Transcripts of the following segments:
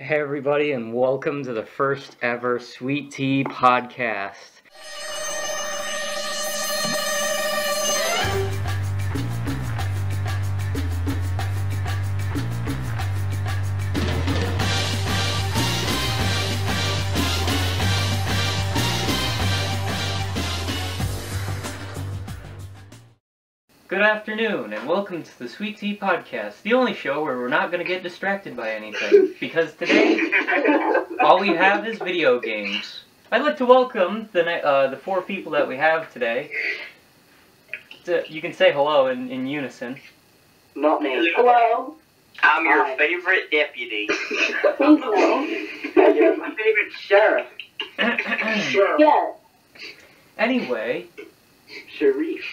Hey everybody, and welcome to the first ever Sweet Tea podcast. Good afternoon, and welcome to the Sweet Tea Podcast, the only show where we're not going to get distracted by anything, because today, all we have is video games. I'd like to welcome the four people that we have today. You can say hello in unison. Not me. Hello. I'm your favorite deputy. Please no. You're my favorite sheriff. Yeah. Anyway, Sharif.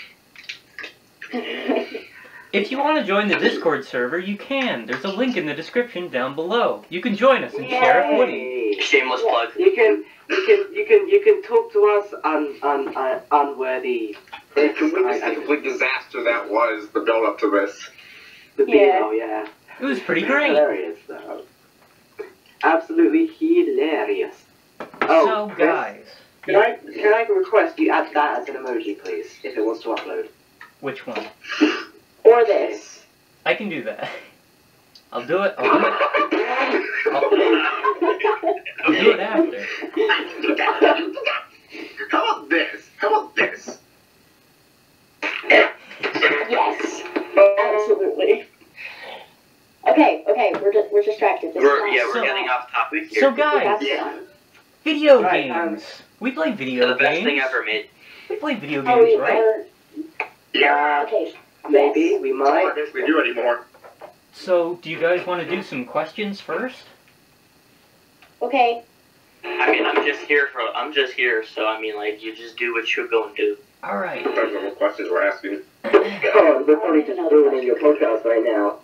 if you want to join the Discord server, you can. There's a link in the description down below. You can join us and Sheriff Woody. Shameless plug. You can talk to us on unworthy. Can witness the complete disaster that was the build up to this. The BO, yeah. It was pretty great. Hilarious, though. Absolutely hilarious. So, guys. Can I request you add that as an emoji, please, if it wants to upload? Which one? Or this. I can do that. I'll do it. I'll do it after. How about this? How about this? Yes. Absolutely. Okay. We're distracted. We're So- getting off topic here. So, guys, video games. We play video The best games. thing ever made. We play video Oh, games, right? Okay. Maybe we I might. don't think we do anymore. So, do you guys want to do some questions first? Okay. I mean, I'm just here, so I mean, like, you just do what you're going to do. All right. Depends on what questions we're asking. Oh, we're probably just ruining your podcast right now.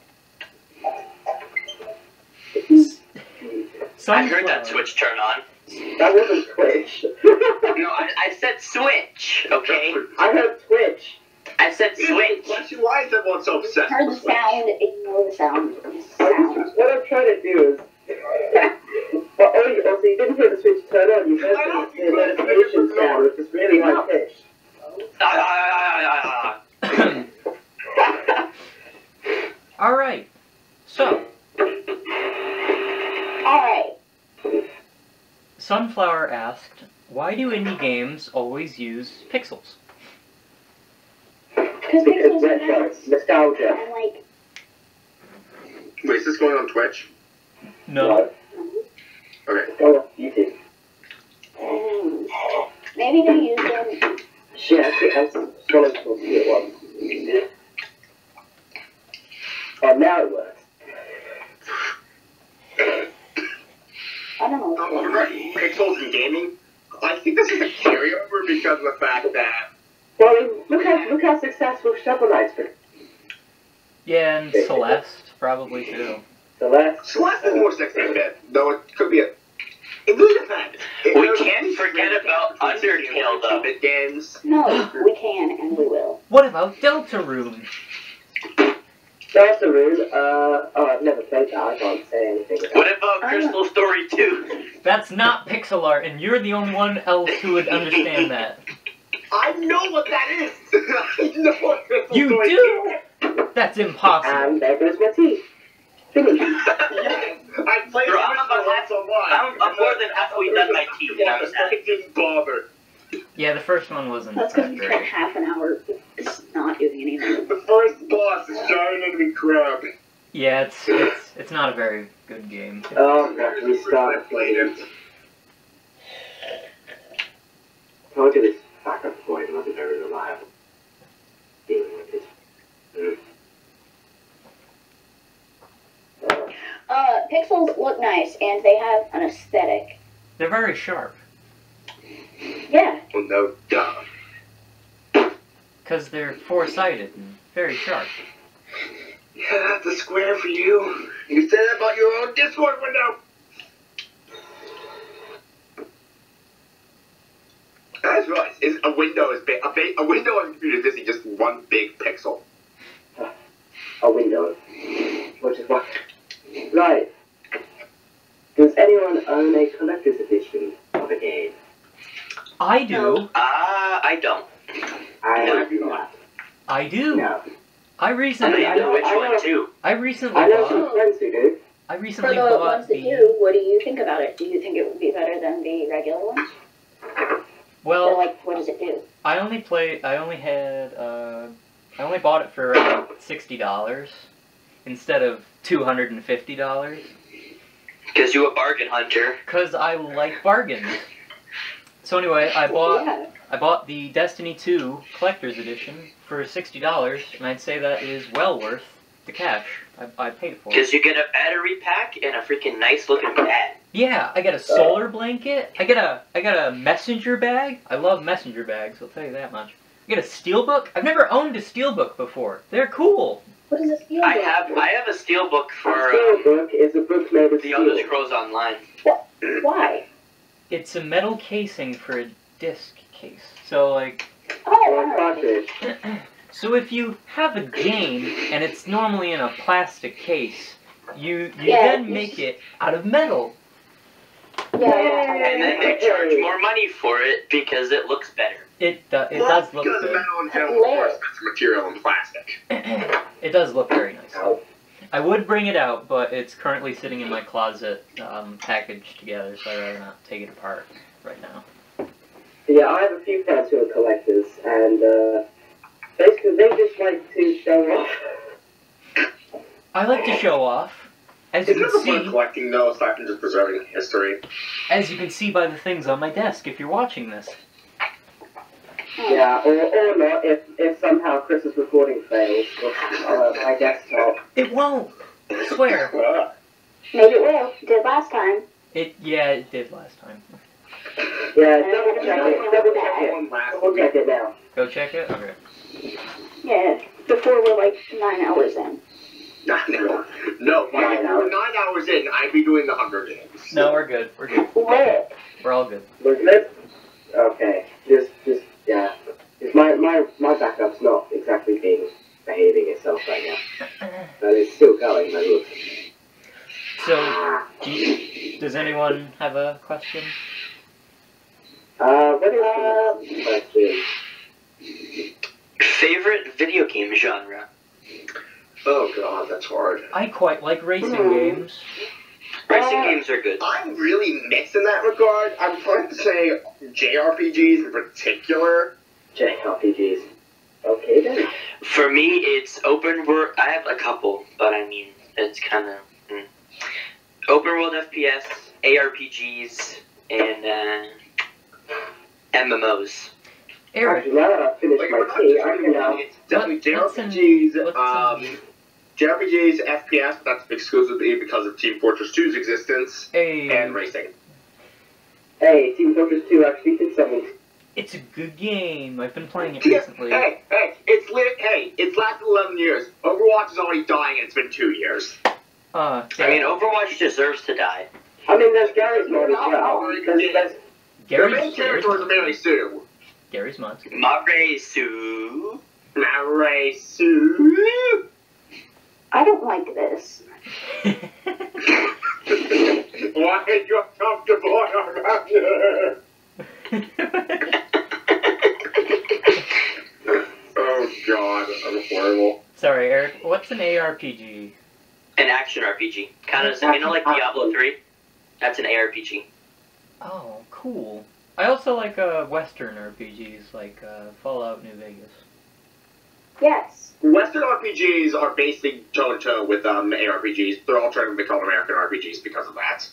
I heard that switch turn on. That wasn't Twitch. No, I said switch, okay? I heard Twitch. I said switch. Why is everyone so obsessed Heard the with Switch? sound. Ignore the sound. What I'm trying to do is... also, you didn't hear the switch turn on. You heard the notification sound, which is really high pitched. All right. So, Alright. Sunflower asked, "Why do indie games always use pixels?" Because Because pixels are retro, nice. nostalgia. And like, Wait, is this going on Twitch? No. Okay. Go on YouTube. maybe they use them. She actually has solid to it once. Oh, now it works. I don't know. Oh, regarding pixels in gaming, I think this is a carryover because of the fact that Well, look how successful Shovel Knight's been. Yeah, and Celeste probably too. Celeste. Celeste is more 16-bit, though it could be a... It really depends. We can't forget about Undertale, though. 16-bit games. No, we can and we will. What about Deltarune? Deltarune, oh, I've never played that. I can't say anything about What about Crystal Story 2? That's not pixel art, and you're the only one else who would understand that. I know what that is! I know what Crystal You Story do? That's impossible. And there goes my teeth. Finish. I played Bro, it I'm about once online. I'm more than halfway done my teeth, and I'm sad. I didn't bother. Yeah, the first one wasn't That's because we spent great. half an hour just not doing anything. The first boss is giant enemy crab. Yeah, it's not a very good game. Oh, God, we started. I played it. Told you this backup point wasn't very reliable. Dealing with it. Pixels look nice and they have an aesthetic. They're very sharp, Yeah. Well, no, duh. because they're four-sided and very sharp. Yeah, that's a square for you. You said that about your own Discord window. That's right. A window is big. A window on a computer is basically just one big pixel. A window. Which is what? Right. Does anyone own a collector's edition of a game? I do. I don't. I do not. I do. No. I recently. I know which one too. I recently I know bought. some friends who do. I For recently the bought ones that the. do, what do you think about it? Do you think it would be better than the regular ones? Or Well, like, what does it do? I only bought it for around $60 instead of $250. Because you a bargain hunter. Cause I like bargains. So anyway, I bought the Destiny 2 Collector's Edition for $60, and I'd say that is well worth the cash I paid for it. Because you get a battery pack and a freaking nice looking pad. Yeah, I got a solar blanket. I got a messenger bag. I love messenger bags. I'll tell you that much. I got a steelbook. I've never owned a steelbook before. They're cool. What does this feel I like? have a steelbook for Steelbook is a book made of The steel. Elder Scrolls Online. Why? It's a metal casing for a disc case. So like, Or Oh, cartridge. so if you have a game and it's normally in a plastic case, you Yeah. then make it out of metal. yeah. And then they charge more money for it because it looks better. It does look Because good. metal in general is more expensive material than plastic. It does look very nice. I would bring it out, but it's currently sitting in my closet, packaged together, so I'd rather not take it apart right now. Yeah, I have a few friends who are collectors, and basically they just like to show off. I like to show off. As you It's can never fun see, collecting though, aside from just preserving history. by the things on my desk, if you're watching this. Yeah, or not, if somehow Chris's recording fails with my desktop. It won't. I swear. Maybe it will. It did last time. It did last time. Yeah, double check it. One last Double check it now. Go check it. Okay. Yeah, before we're like 9 hours in. No, by the 9 hours in, I'd be doing the Hunger Games. No, we're good. We're good. Lit. We're all good. Look at it. Okay, yeah. My backup's not exactly behaving itself right now. But it's still going, but look. So, does anyone have a question? What is the question? Favorite video game genre? Oh god, that's hard. I quite like racing games. Racing games are good. I'm really mixed in that regard. I'm trying to say JRPGs in particular. JRPGs. Okay then. For me, it's open world. I have a couple, but I mean, it's kind of open world FPS, ARPGs, and MMOs. Eric, Actually, now that I've finished Like, my we're not tea, just I can now. it's definitely what's in- JRPGs, JRPGs, FPS, but that's exclusively because of Team Fortress 2's existence, and hey, racing. Hey, Team Fortress 2 actually did something. it's a good game. I've been playing it Yeah, recently. hey, it's lasted 11 years. Overwatch is already dying and it's been 2 years. I mean, Overwatch deserves to die. I mean, there's Gary's mod as well. There's The main character is Mary Sue. Gary's mods. Maresu. Mary Sue. I don't like this. Why are you uncomfortable around here? Oh god, I'm horrible. Sorry, Eric. What's an ARPG? An action RPG. Kind of, you know, like Diablo 3? That's an ARPG. Oh, cool. I also like Western RPGs, like Fallout New Vegas. Yes. Western RPGs are basically toe-to-toe with ARPGs. They're all trying to become American RPGs because of that.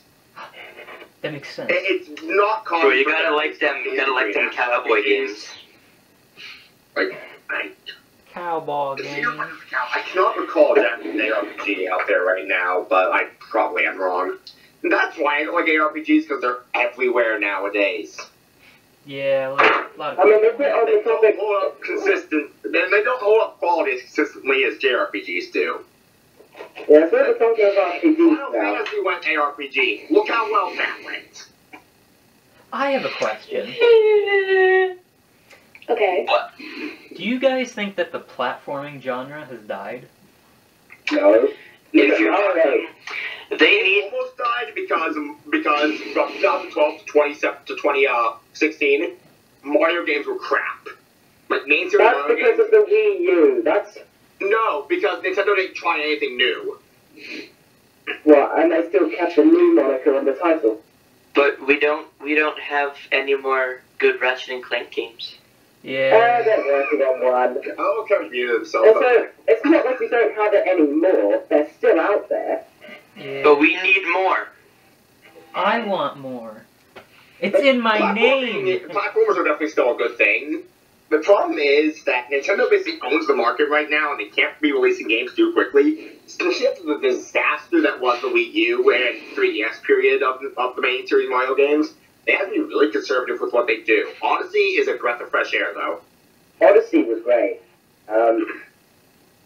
That makes sense. It's not common. Bro, you gotta like them. You gotta like them cowboy games. Like, Cowboy games. I cannot recall that an ARPG out there right now, but I probably am wrong. And that's why I don't like ARPGs, because they're everywhere nowadays. Yeah, a lot of I mean, people. if we're on They the don't topic, hold up consistent, and they don't hold up quality as consistently as JRPGs do. yeah, if we're talking about Final RPGs now. Fantasy went ARPG. Look how well that went. I have a question. Okay. What? Do you guys think that the platforming genre has died? No. If you're Alright. talking, they need. Almost died because because from 2012 to 2016, Mario games were crap. Like main series That's Mario because games. of the Wii U. That's No, because Nintendo didn't try anything new. what, and they still kept the new moniker on the title. But we don't have any more good Ratchet and Clank games. Yeah. They're working on one. Oh, okay, view themselves. Also, it's not like we don't have it anymore. They're still out there. Yeah. But we need more. I want more. It's in my name. Platformers are definitely still a good thing. The problem is that Nintendo basically owns the market right now, and they can't be releasing games too quickly. Especially after the disaster that was the Wii U and 3DS period of the main series Mario games. They have to be really conservative with what they do. Odyssey is a breath of fresh air, though. Odyssey was great.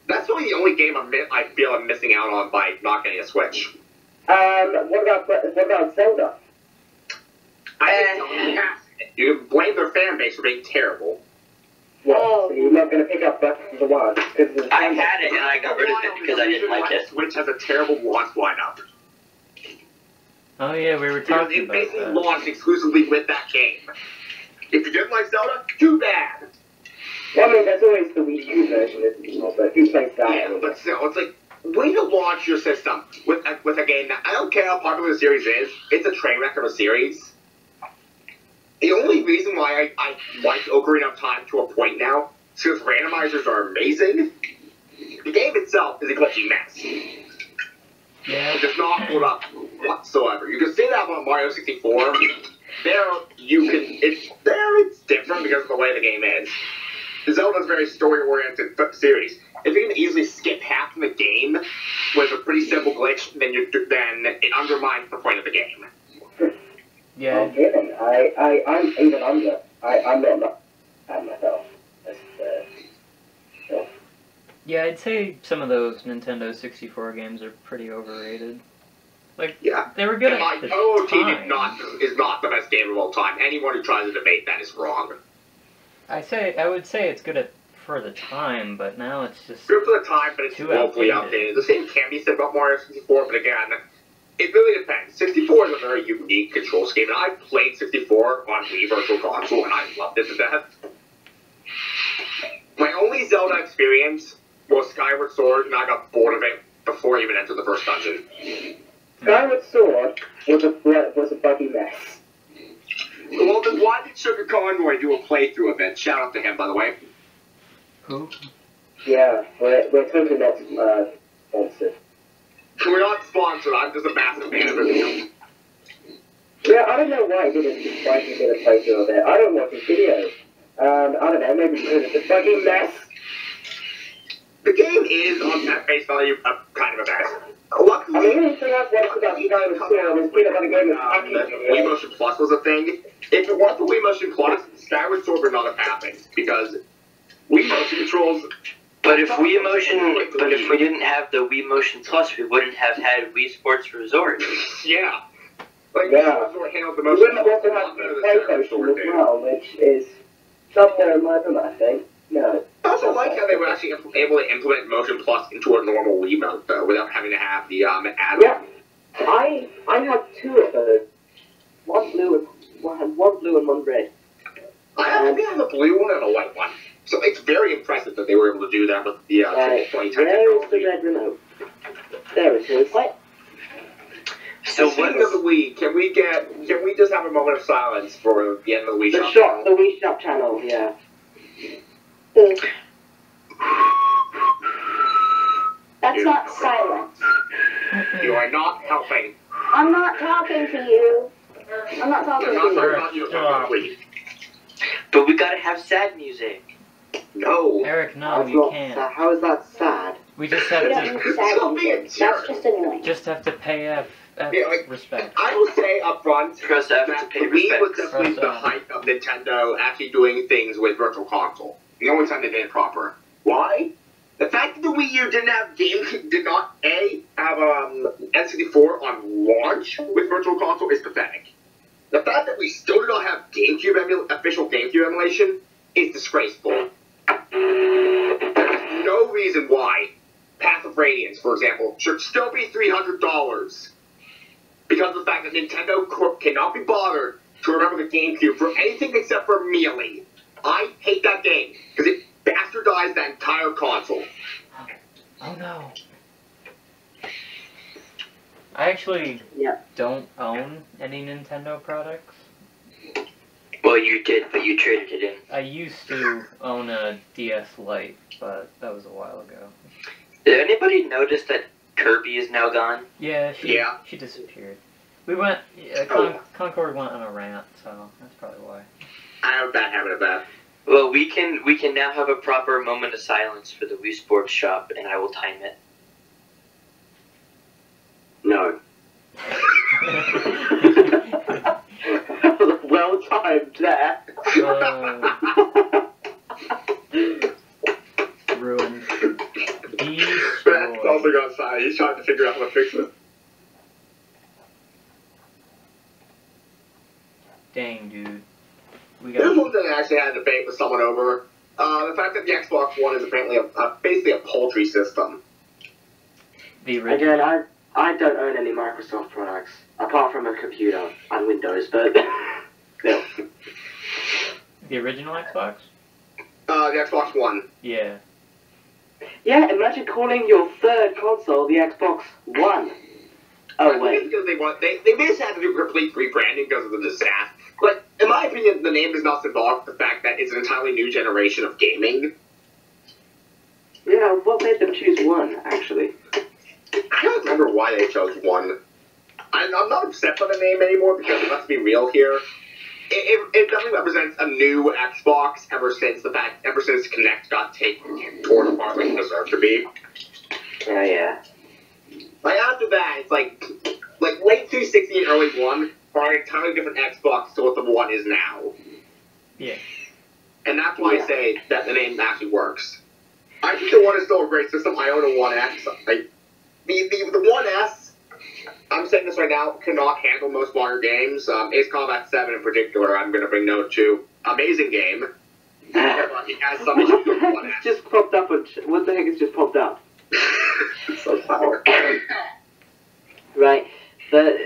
That's really the only game I feel I'm missing out on by not getting a Switch. What about Zelda? I think Zelda's fantastic. You can blame their fan base for being terrible. What? Oh. So you're not going to pick up Breath of the Wild? I had it and I got rid of it because I didn't like it. Switch has a terrible launch lineup. Oh yeah, we were Because talking it about basically that. launched exclusively with that game. If you didn't like Zelda, too bad. Well, I mean, there's always the Wii U version, isn't there? But who plays that? Yeah, but still, it's like, way to launch your system with a game that, I don't care how popular the series is, it's a train wreck of a series. The only reason why I like Ocarina of Time to a point now is because randomizers are amazing. The game itself is a glitchy mess. Yeah. It does not hold up whatsoever. You can say that about Mario 64. It's different because of the way the game is. Zelda's a very story-oriented series. If you can easily skip half of the game with a pretty simple glitch, then it undermines the point of the game. Yeah. I'm given. I'm even under. I'm not myself. Yeah, I'd say some of those Nintendo 64 games are pretty overrated. Like, Yeah. they were good And at the OOT time. is not the best game of all time. Anyone who tries to debate that is wrong. I would say it's good for the time, but now it's just Good for the time, but it's too woefully outdated. outdated. The same can be said about Mario 64, but again, it really depends. 64 is a very unique control scheme, and I played 64 on Wii Virtual Console, and I loved it to death. My only Zelda experience was Skyward Sword, and I got bored of it before I even entered the first dungeon. Skyward Sword was a buggy mess. Well, then why did Sugar Conroy do a playthrough of it? Shout out to him, by the way. who? Yeah, we're totally not sponsored. We're not sponsored, I'm just a massive fan of it. Yeah, I don't know why he did a playthrough of it. I don't watch his videos. I don't know, maybe because it's a buggy mess. The game is, on face value, kind of a mess. I Luckily, mean, anything I've watched about Skyward Sword is peanut butter game is fucking Wii Motion Plus was a thing. If it weren't for Wii Motion Plus, Skyward Sword would not have happened because Wii Motion controls. But if we didn't have the Wii Motion Plus, we wouldn't have had Wii Sports Resort. Yeah. Like, Yeah. Wii Sword handled the We motion wouldn't have also had better than Play Skyward Motion Sword as did. well, which is somewhere in my room, I think. No. I also like how they were actually able to implement Motion Plus into a normal Wii mode, though, without having to have the add-on. Yeah. I have two of those. One blue and one red. I think I have a blue one and a white one. So it's very impressive that they were able to do that with the 2010 technology. red remote? There it is. What? So Speaking of the Wii, can we just have a moment of silence for the end of the Wii Shop? The Wii Shop channel, yeah. That's not silence. You are not helping. I'm not talking to you. I'm not talking You're to not you. talking about you, talking about Wii. But we gotta have sad music. No. Eric, no, you can't. How is that sad? We just We have don't to need sad Stop being a music. jerk. That's just annoying. just have to pay Yeah, like, respect. I will say up front Press F that to the pay Wii was respects. definitely the height of Nintendo actually doing things with Virtual Console. The only time they did it proper. Why? The fact that the Wii U did not have N64 on launch with Virtual Console is pathetic. The fact that we still do not have official GameCube emulation is disgraceful. There's no reason why Path of Radiance, for example, should still be $300. because of the fact that Nintendo cannot be bothered to remember the GameCube for anything except for Melee. I hate that game because it bastardized that entire console. Oh no. I actually don't own any Nintendo products. Well, you did, but you traded it in. I used to own a DS Lite, but that was a while ago. Did anybody notice that Kirby is now gone? Yeah, she disappeared. We went, Concord went on a rant, so that's probably why. I have a bad habit of that. Well, we can now have a proper moment of silence for the Wii Sports Shop, and I will time it. No. Well timed there. Ruined. Matt's also gone silent. He's trying to figure out how to fix it. Dang, dude. There's one thing I actually had a debate with someone over. The fact that the Xbox One is apparently basically a poultry system. The original? Again, I don't own any Microsoft products, apart from a computer and Windows, but still. The original Xbox? The Xbox One. Yeah. Yeah, imagine calling your third console the Xbox One. Oh, wait. Because they basically had to do complete rebranding because of the disaster. But in my opinion, the name is not symbolic of the fact that it's an entirely new generation of gaming. Yeah, what made them choose one, actually? I don't remember why they chose one. I'm not upset by the name anymore because let's be real here. It definitely represents a new Xbox ever since Kinect got torn apart like it deserved to be. Oh, yeah. Like after that, it's like late 360 and early One are an entirely different Xbox to what the One is now. Yeah. And that's why I say that the name actually works. I think the One is still a great system. I own a One X. The One S, I'm saying this right now, cannot handle most modern games. Ace Combat 7 in particular, I'm going to bring note to. Amazing game. But it has some issues with the One S. Just popped up. What the heck has just popped up? So power. Right. But,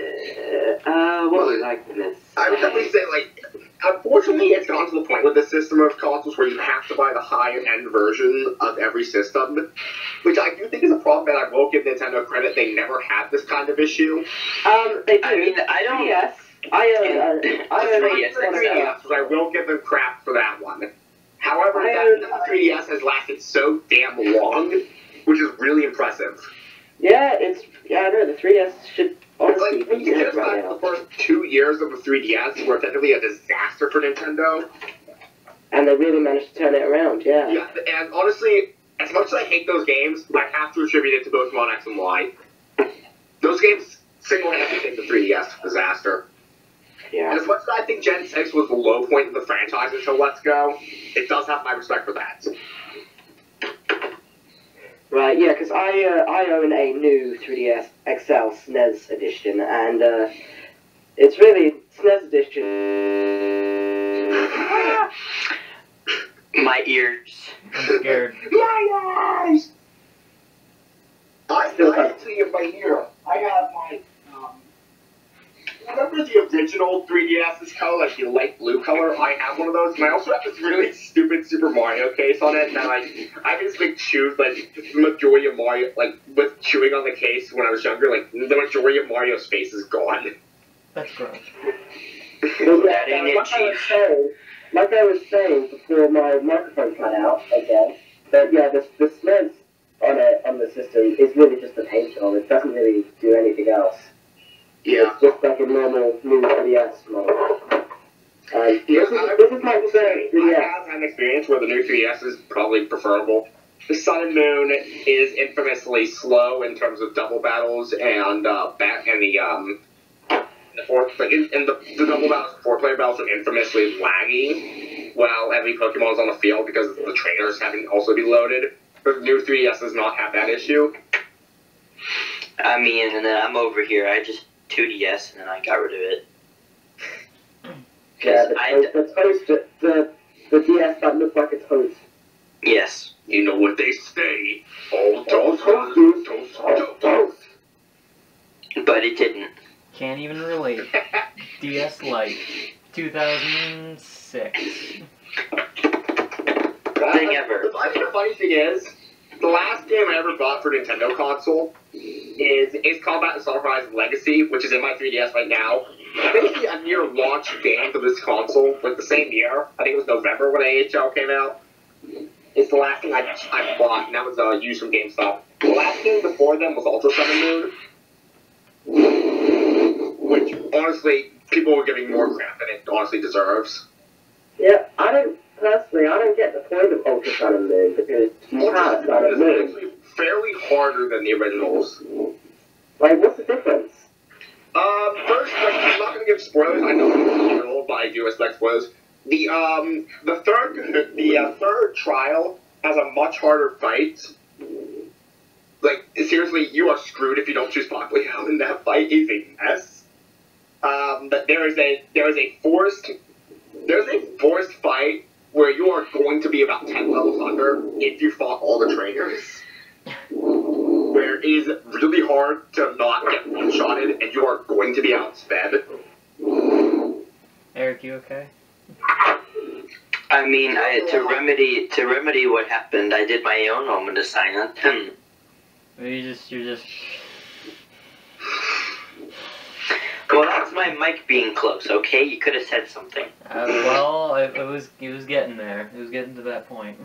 what was I going to say? I would definitely say, unfortunately, it's gone to the point with the system of consoles where you have to buy the higher-end version of every system, which I do think is a problem, and I will give Nintendo credit. They never had this kind of issue. They do. I mean, I don't... Yes. I I will give them crap for that one. However, that 3DS has lasted so damn long, which is really impressive. Yeah, I know, the 3DS should honestly when you consider right the first 2 years of the 3DS were effectively a disaster for Nintendo. And they really managed to turn it around, yeah. Yeah, and honestly, as much as I hate those games, I have to attribute it to both Pokemon X and Y. Those games single-handedly take the 3DS disaster. Yeah. And as much as I think Gen 6 was the low point of the franchise until Let's Go, it does have my respect for that. Right, yeah, because I own a new 3DS XL SNES edition, and it's really SNES edition. My ears. I'm scared. My eyes! I see in my ear. I have my, remember the original 3DS's color, like the light blue color? I have one of those, and I also have this really stupid Super Mario case on it, and I can just choose, the majority of Mario, with chewing on the case when I was younger, the majority of Mario's face is gone. That's gross. Like I was saying before my microphone cut out again, that yeah, the SNES on the system is really just a paint job. It doesn't really do anything else. Yeah. It's just like a normal new 3DS model. This is my third 3DS. I have had an experience where the new 3DS is probably preferable. The Sun and Moon is infamously slow in terms of double battles and the double battles, 4-player battles are infamously laggy while every Pokemon is on the field because the trainers having also be loaded. But the new 3DS does not have that issue. I mean, and then I'm over here. I just 2DS and then I got rid of it. Yeah, the DS that looks like a toast. Yes. You know what they say. All toast. But it didn't. Can't even relate. DS Lite, 2006. Thing ever. The funny thing is, the last game I ever bought for Nintendo console is Ace Combat Assault Horizon Legacy, which is in my 3DS right now. Basically a near launch game for this console, like the same year. I think it was November when AHL came out. It's the last thing I bought, and that was used from GameStop. The last game before them was Ultra Sun and Moon, which honestly, people were giving more crap than it honestly deserves. Yeah, I don't get the point of Ultra Sun and Moon, because you have Sun and Moon. It's actually fairly harder than the originals. Like, what's the difference? First, like, I'm not going to give spoilers. I know it's original, but I do respect spoilers. The third trial has a much harder fight. Like, seriously, you are screwed if you don't choose Pagliano in that fight. It's a mess. But there is a forced fight where you are going to be about 10 levels under if you fought all the trainers. Where it is really hard to not get one-shotted, and you are going to be outsped. Eric, you okay? I mean, to remedy what happened, I did my own moment of silence. You're just. Well, that's my mic being close. Okay, you could have said something. Well, it was getting there. It was getting to that point.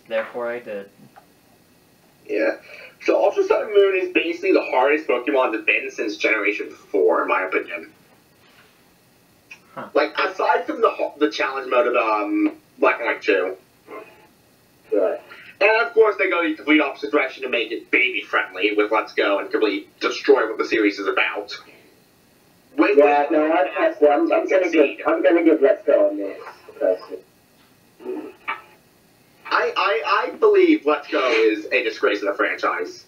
Therefore, I did. Yeah. So Ultra Sun and Moon is basically the hardest Pokemon to been since Generation 4, in my opinion. Huh. Like, aside from the challenge mode of Black and White 2. Right. And of course they go the complete opposite direction to make it baby-friendly with Let's Go and completely destroy what the series is about. Yeah, no, I'm gonna give Let's Go on this, personally. I believe Let's Go is a disgrace of the franchise.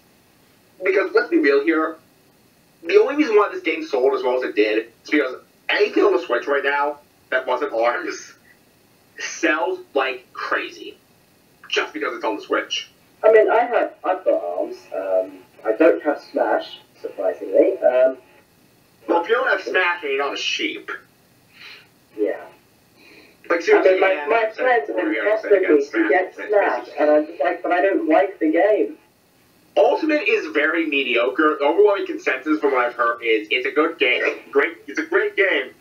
Because, let's be real here, the only reason why this game sold as well as it did is because anything on the Switch right now that wasn't ARMS sells like crazy. Just because it's on the Switch. I mean, I've got ARMS. I don't have Smash, surprisingly. Well, if you don't have Smash, then you're not a sheep. Yeah. Like, I seriously, mean, my friends have been pestering me to get Smash, and I'm just like, but I don't like the game. Ultimate is very mediocre. The overwhelming consensus from what I've heard is it's a good game. It's a great game.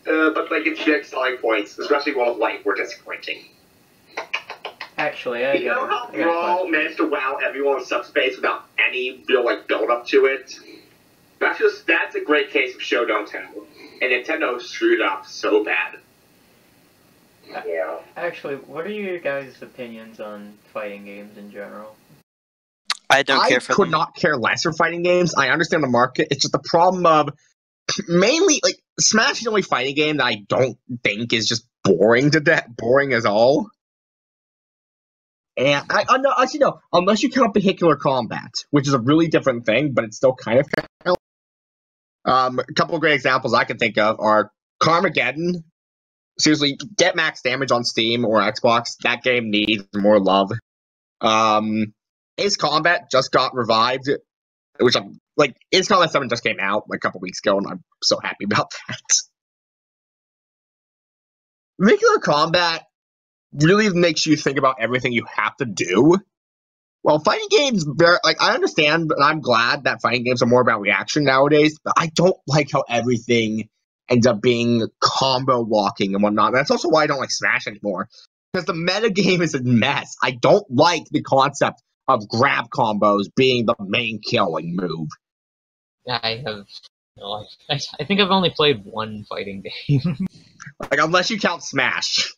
But like its big selling points, especially World of Light, were disappointing. Actually, I You know how Brawl managed to wow everyone in subspace without any real like build up to it? That's a great case of show don't tell. And Nintendo screwed up so bad. Yeah. Actually, what are your guys' opinions on fighting games in general? I don't care for could them. not care less for fighting games. I understand the market. It's just the problem of mainly like Smash is the only fighting game that I don't think is just boring to death, boring as all. And no, actually no, unless you count vehicular combat, which is a really different thing, but it's still kind of. A couple of great examples I can think of are Carmageddon. Seriously, get max damage on Steam or Xbox. That game needs more love. Ace Combat just got revived, which I'm like. Ace Combat 7 just came out like a couple weeks ago, and I'm so happy about that. Vehicular combat really makes you think about everything you have to do. Well, fighting games, like I understand, and I'm glad that fighting games are more about reaction nowadays. But I don't like how everything ends up being combo locking and whatnot. That's also why I don't like Smash anymore, because the meta game is a mess. I don't like the concept of grab combos being the main killing move. I have no. I think I've only played one fighting game. Like unless you count Smash.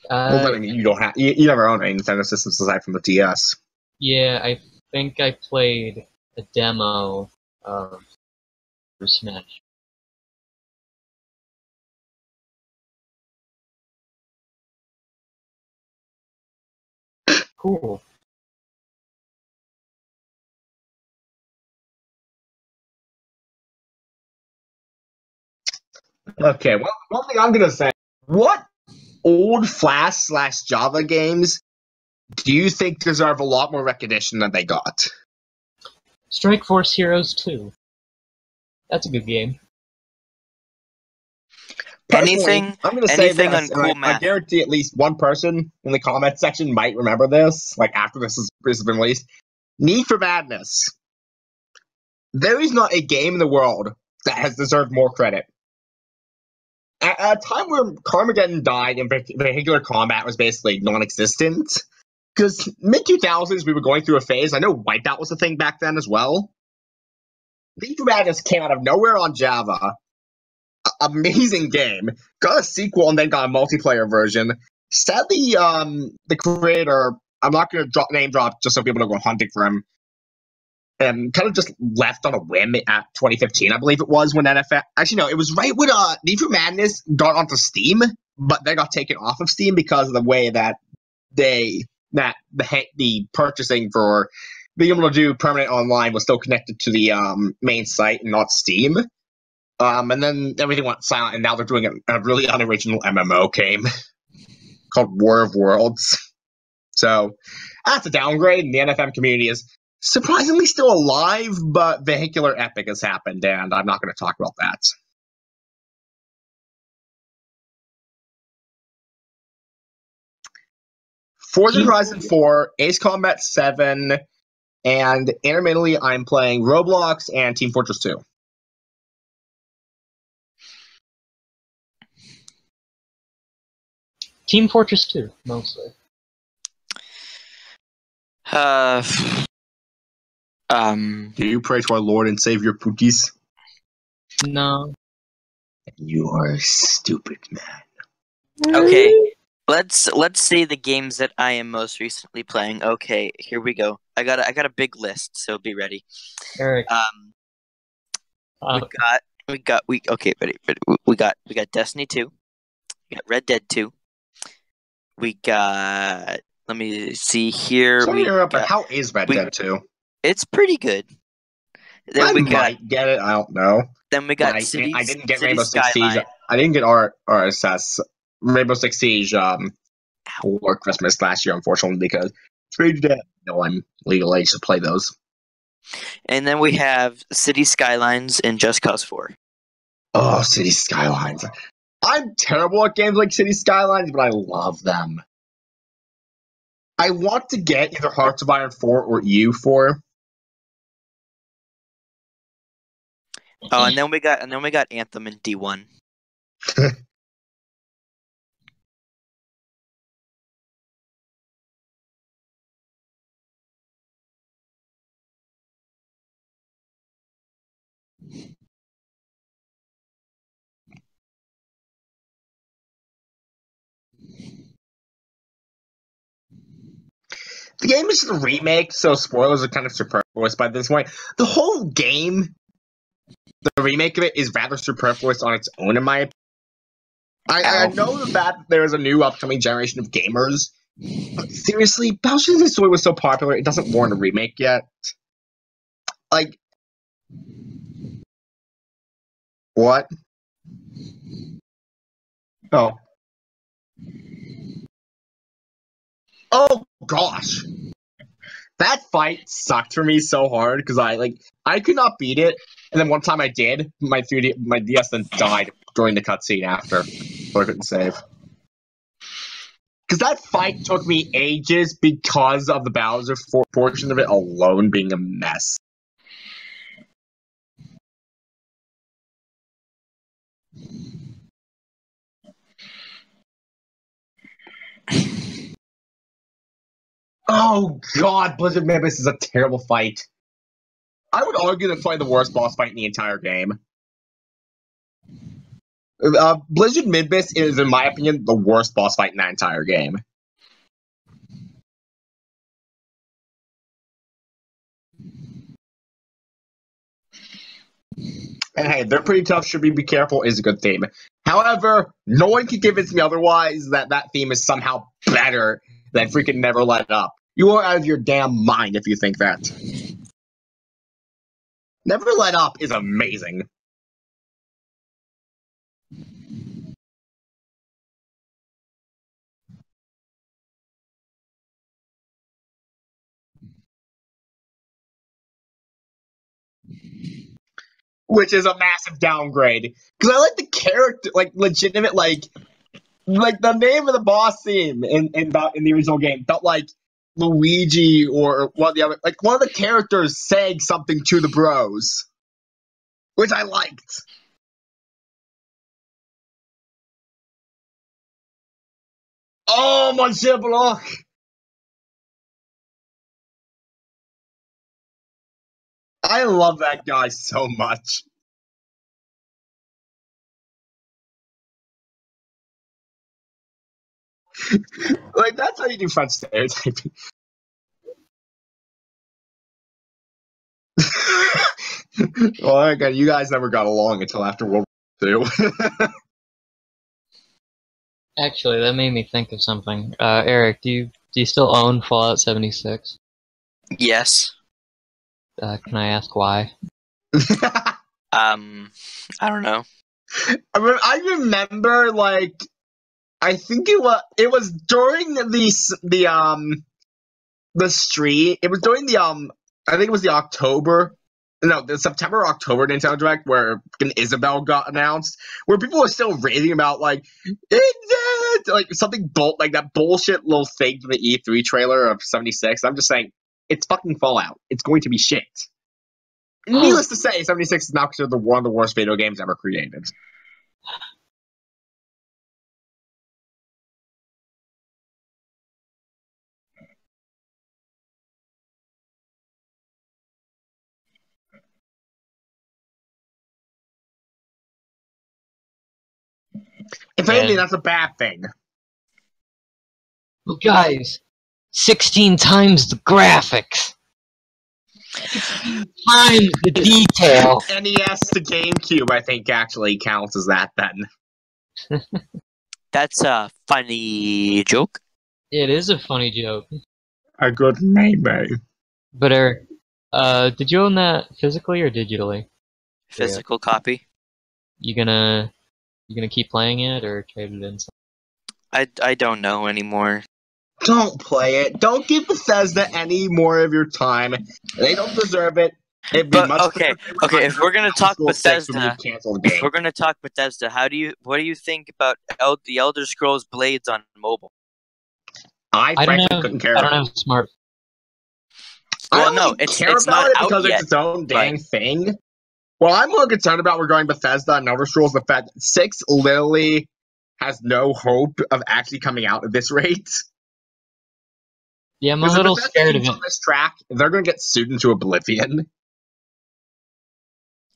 Uh, Well, I mean, you never own any Nintendo systems aside from the DS. yeah, I think I played a demo of Smash. Cool. Okay, well, one thing I'm gonna say: what old Flash/Java games do you think deserve a lot more recognition than they got? Strike Force Heroes 2. That's a good game. Personally, Anything, I'm going to say anything this, on and cool I math. guarantee at least one person in the comment section might remember this, like after this has been released. Need for Madness. There is not a game in the world that has deserved more credit. At a time where Carmageddon died and vehicular combat was basically non-existent, because mid-2000s we were going through a phase. I know Wipeout was a thing back then as well. Need for Madness came out of nowhere on Java. Amazing game. Got a sequel and then got a multiplayer version. Sadly, the creator, I'm not going to name drop just so people don't go hunting for him, kind of just left on a whim at 2015, I believe it was, when NFS. Actually, no, it was right when Need for Madness got onto Steam, but then got taken off of Steam because of the way that the purchasing for being able to do permanent online was still connected to the main site and not Steam. And then everything went silent, and now they're doing a really unoriginal MMO game called War of Worlds. So that's a downgrade, and the NFM community is surprisingly still alive, but vehicular epic has happened, and I'm not going to talk about that. Forza Horizon 4, Ace Combat 7, and intermittently I'm playing Roblox and Team Fortress 2. Team Fortress 2, mostly. Do you pray to our Lord and Savior Pooties? No. You are a stupid man. Okay, let's see the games that I am most recently playing. Okay, here we go. I got a big list, so be ready. Eric. We got Destiny 2. We got Red Dead 2. We got, let me see here. Sorry to interrupt, but how is Red Dead 2? It's pretty good. Then I might get it. I don't know. Then we got I didn't get Rainbow Six Skyline. Siege. I didn't get RSS. Rainbow Six Siege for Christmas last year, unfortunately, because Red Dead. No, I'm legal age to play those. And then we have City Skylines and Just Cause 4. Oh, City Skylines. I'm terrible at games like City Skylines, but I love them. I want to get either Hearts of Iron 4 or EU4. Oh, and then we got Anthem and D1. The game is a remake, so spoilers are kind of superfluous by this point. The whole game, the remake of it, is rather superfluous on its own, in my opinion. I know the fact that there is a new upcoming generation of gamers, but seriously, Bowser's Story was so popular, it doesn't warrant a remake yet. Like, what? Oh. Oh, gosh. That fight sucked for me so hard, because I could not beat it, and then one time I did, my DS then died during the cutscene after, so I couldn't save. Because that fight took me ages because of the Bowser portion of it alone being a mess. Oh god, Blizzard Midwest is a terrible fight. I would argue that's probably the worst boss fight in the entire game. Blizzard Midwest is, in my opinion, the worst boss fight in that entire game. And hey, they're pretty tough, should we be careful, is a good theme. However, no one can convince me otherwise that theme is somehow better than freaking Never Let Up. You are out of your damn mind if you think that. Never Let Up is amazing. which is a massive downgrade. Because I like the character, like legitimate, like the name of the boss theme in the original game felt like Luigi or one of the other, like one of the characters saying something to the bros, which I liked. Oh, Monsieur Bloch! I love that guy so much. Like, that's how you do fun stereotyping. Well, again, you guys never got along until after World War II. Actually, that made me think of something. Eric, do you still own Fallout 76? Yes. Can I ask why? I don't know. I remember, like, I think it was during the street. It was during I think it was the September or October Nintendo Direct where Isabel got announced, where people were still raving about like something like that bullshit little thing from the E3 trailer of 76. I'm just saying, it's fucking Fallout. It's going to be shit. Needless to say, 76 is now considered one of the worst video games ever created. If anything, that's a bad thing. Well, guys, 16 times the graphics. 16 times the detail. NES to GameCube, I think, actually counts as that then. That's a funny joke. It is a funny joke. A good maybe. But Eric, did you own that physically or digitally? Physical copy. You gonna keep playing it or trade it in? I don't know anymore. Don't play it. Don't give Bethesda any more of your time. They don't deserve it. It'd be But much okay. If we're gonna talk Bethesda, we're what do you think about the Elder Scrolls Blades on mobile? I frankly couldn't care. I don't have smart. Well, no, it's not it out because yet. It's its own dang thing. Well, I'm more concerned about regarding Bethesda and Elder Scrolls the fact that 6 literally has no hope of actually coming out at this rate. Yeah, I'm a little scared of it. On this track, they're going to get sued into oblivion.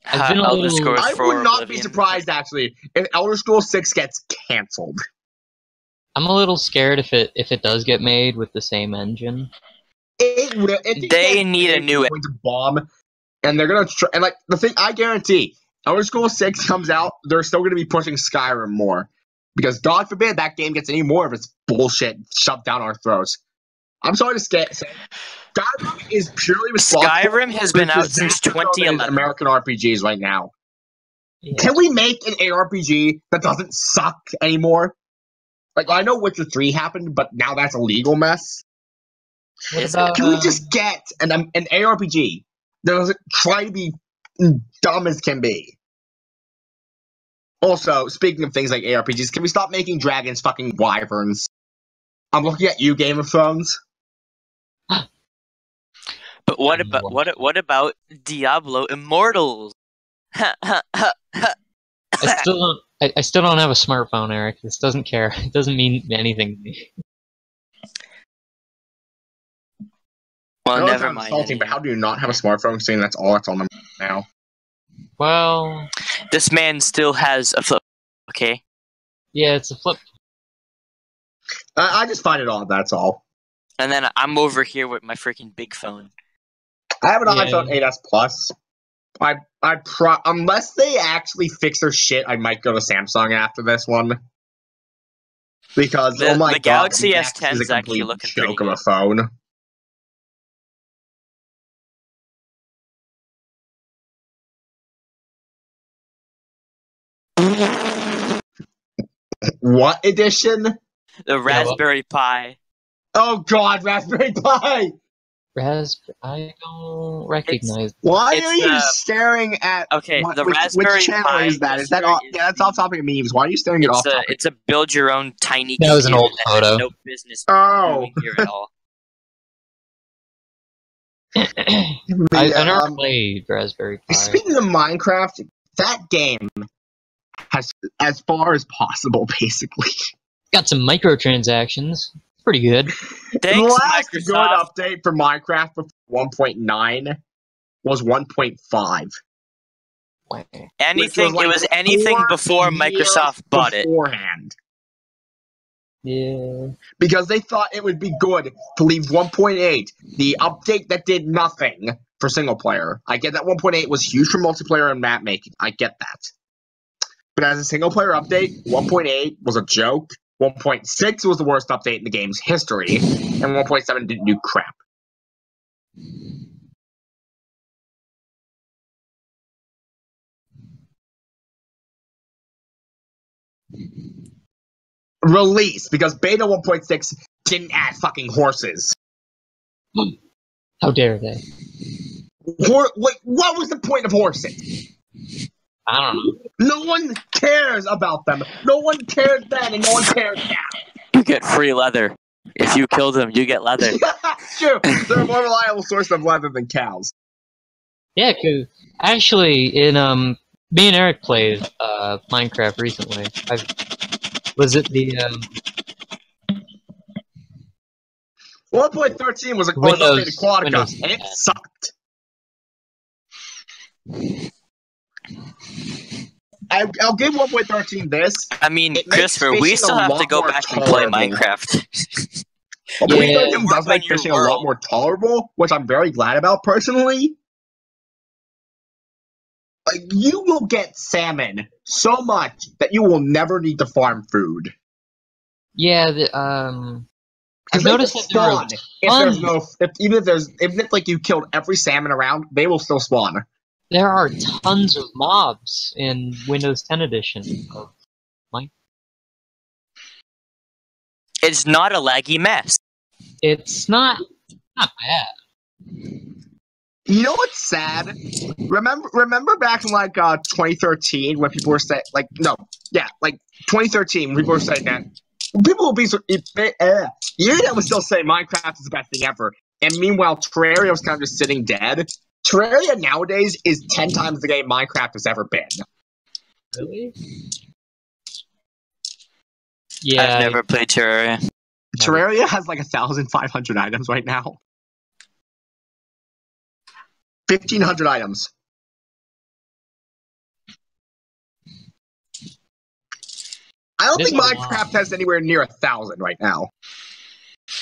Elder Scrolls I would not be surprised, actually, if Elder Scrolls 6 gets cancelled. I'm a little scared if it does get made with the same engine. It will. They need a new. It's going to bomb, and they're going to try. And like the thing, I guarantee, Elder Scrolls 6 comes out, they're still going to be pushing Skyrim more, because God forbid that game gets any more of its bullshit shoved down our throats. I'm sorry to say, Skyrim is purely responsible. Skyrim has been out since 2011. American RPGs right now. Yeah. Can we make an ARPG that doesn't suck anymore? Like, I know Witcher 3 happened, but now that's a legal mess. What about, Can we just get an ARPG that doesn't try to be dumb as can be? Also, speaking of things like ARPGs, can we stop making dragons fucking wyverns? I'm looking at you, Game of Thrones. But what about Diablo Immortals? I still don't have a smartphone, Eric. This doesn't care. It doesn't mean anything to me. Well, never mind. Insulting, but how do you not have a smartphone seeing that's all that's on them now? Well, this man still has a flip. Okay. Yeah, it's a flip. I just find it odd, that's all. And then I'm over here with my freaking big phone. I have an iPhone 8s Plus. Unless they actually fix their shit, I might go to Samsung after this one. Because the Galaxy S10 is actually looking pretty good. Of a phone. What edition? The Raspberry Pi. Oh God, Raspberry Pi! I don't recognize. Why It's are you the- staring at? Okay, the which Raspberry channel Pi is that? Is that Raspberry off? is Yeah, that's the- off topic of memes. Why are you staring at off topic? It's a build your own tiny. That was an computer old that has photo. no business Oh. doing here at all. I never played Raspberry Pi. Speaking of Minecraft, that game has as far as possible, basically. Got some microtransactions. Pretty good. The Thanks, last Microsoft. good update for Minecraft before 1.9 was 1.5. Anything. Which It was anything 4 before years Microsoft bought it. beforehand. Yeah. Because they thought it would be good to leave 1.8, the update that did nothing for single player. I get that 1.8 was huge for multiplayer and map making. I get that. But as a single player update, 1.8 was a joke. 1.6 was the worst update in the game's history, and 1.7 didn't do crap. Release, because beta 1.6 didn't add fucking horses. How dare they? What was the point of horses? I don't know. No one cares about them. No one cares then, and no one cares now. You get free leather. If you kill them, you get leather. True. They're a more reliable source of leather than cows. Yeah, 'cause actually, in me and Eric played Minecraft recently. Was it the 1.13 was a Windows- updated Quadrica, Windows and it 10. sucked. I'll give 1.13 this. I mean, It makes Christopher, we fishing still a have lot to go more back and play tolerable. Minecraft. 1.13 does Work on make your fishing a lot world. more tolerable, which I'm very glad about personally. Like, you will get salmon so much that you will never need to farm food. yeah the Because I've they noticed just that there are spawn. Even if you killed every salmon around, they will still spawn. there are tons of mobs in Windows 10 edition of Minecraft. It's not a laggy mess. It's not bad. You know what's sad? Remember back in 2013 when people were saying 2013 when people were saying that people will be Unity was still saying Minecraft is the best thing ever, and meanwhile Terraria was kind of just sitting dead. Terraria nowadays is 10 times the game Minecraft has ever been. Really? Yeah. I've never played Terraria. Terraria has 1,500 items right now. 1,500 items. I don't This think is a Minecraft has anywhere near 1,000 right now.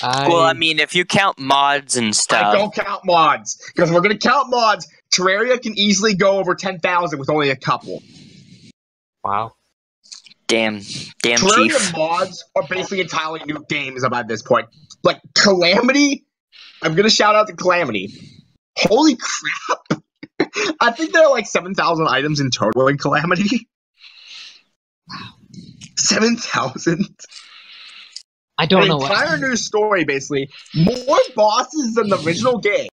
Well, I mean, if you count mods and I stuff. don't count mods. Because if we're going to count mods, Terraria can easily go over 10,000 with only a couple. Wow. Damn Terraria chief. mods are basically entirely new games about this point. Like, Calamity, I'm going to shout out to Calamity. Holy crap! I think there are 7,000 items in total in Calamity. 7,000? I don't know An entire new story, basically. More bosses than the original game.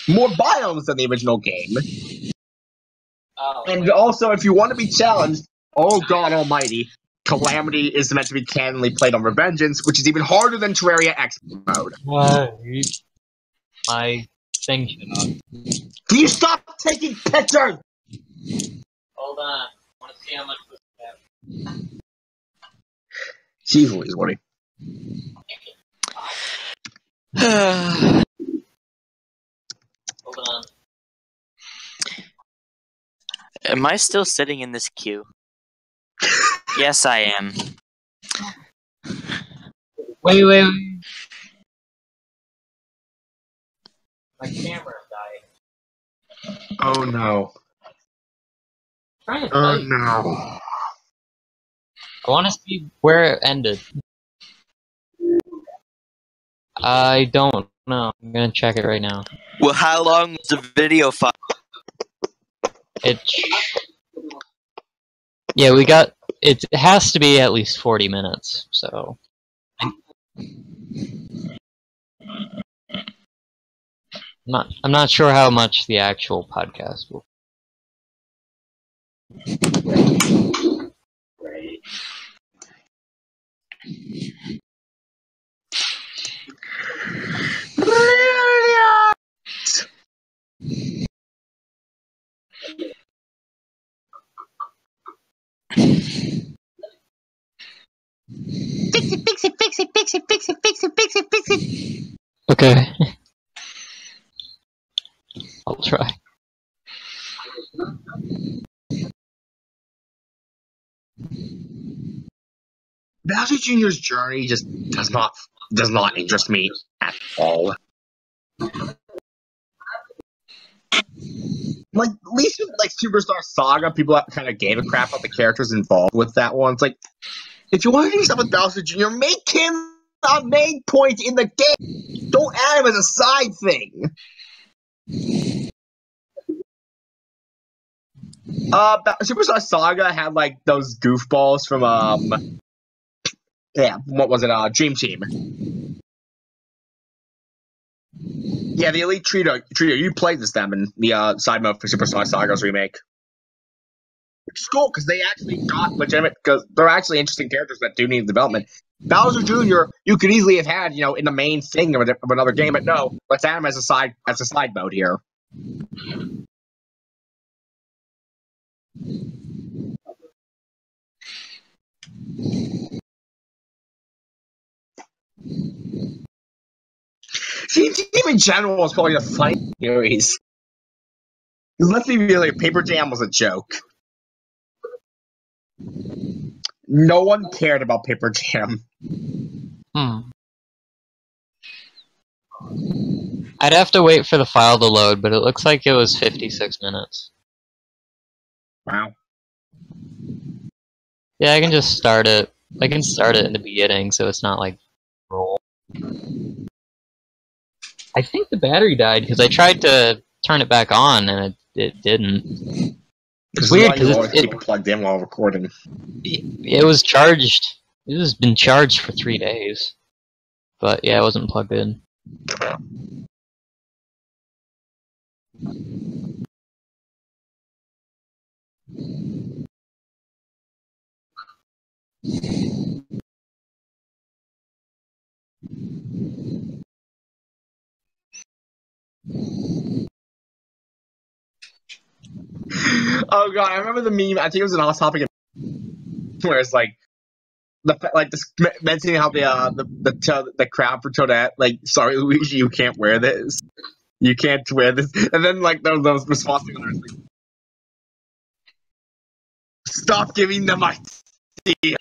More biomes than the original game. And also, if you want to be challenged, oh god almighty, Calamity is meant to be canonly played on Revengeance, which is even harder than Terraria X mode. My thing shut off. Can you stop taking pictures? Hold on. I want to see how much this is. Jeez Louise, Woody. Hold on. Am I still sitting in this queue? Yes, I am. Wait. My camera died. Oh no. Trying to Oh type. no. I want to see where it ended. I don't know. I'm gonna check it right now. Well, how long was the video file? Yeah, we got. It has to be at least 40 minutes. So. I'm not sure how much the actual podcast will. Right. Fix it. Okay. I'll try. Bowser Jr.'s journey just does not interest me at all. Like, at least with, like, Superstar Saga, people kind of gave a crap about the characters involved with that one. It's like, if you want to do stuff with Bowser Jr., make him a main point in the game. Don't add him as a side thing. Superstar Saga had, like, those goofballs from, yeah, what was it, Dream Team. Yeah, the Elite Trio, you played this them in the side mode for Superstar Saga's remake. Which is cool, because they actually got legitimate, because they're actually interesting characters that do need development. Bowser Jr., you could easily have had, in the main thing of another game, but no, let's add him as a side mode here. Team in general is probably the funny series. Let's be real, Paper Jam was a joke. No one cared about Paper Jam. I'd have to wait for the file to load, but it looks like it was 56 minutes. Wow. Yeah, I can just start it. I can start it in the beginning, so it's not like roll. I think the battery died because I tried to turn it back on and it didn't. It's weird because always keep it plugged in while recording. It was charged. It has been charged for 3 days, but yeah, it wasn't plugged in. Oh god, I remember the meme. I think it was an Hot Topic where it's like mentioning how the crowd for Toadette, like, sorry Luigi, you can't wear this. You can't wear this. And then like those responses like, stop giving them ideas.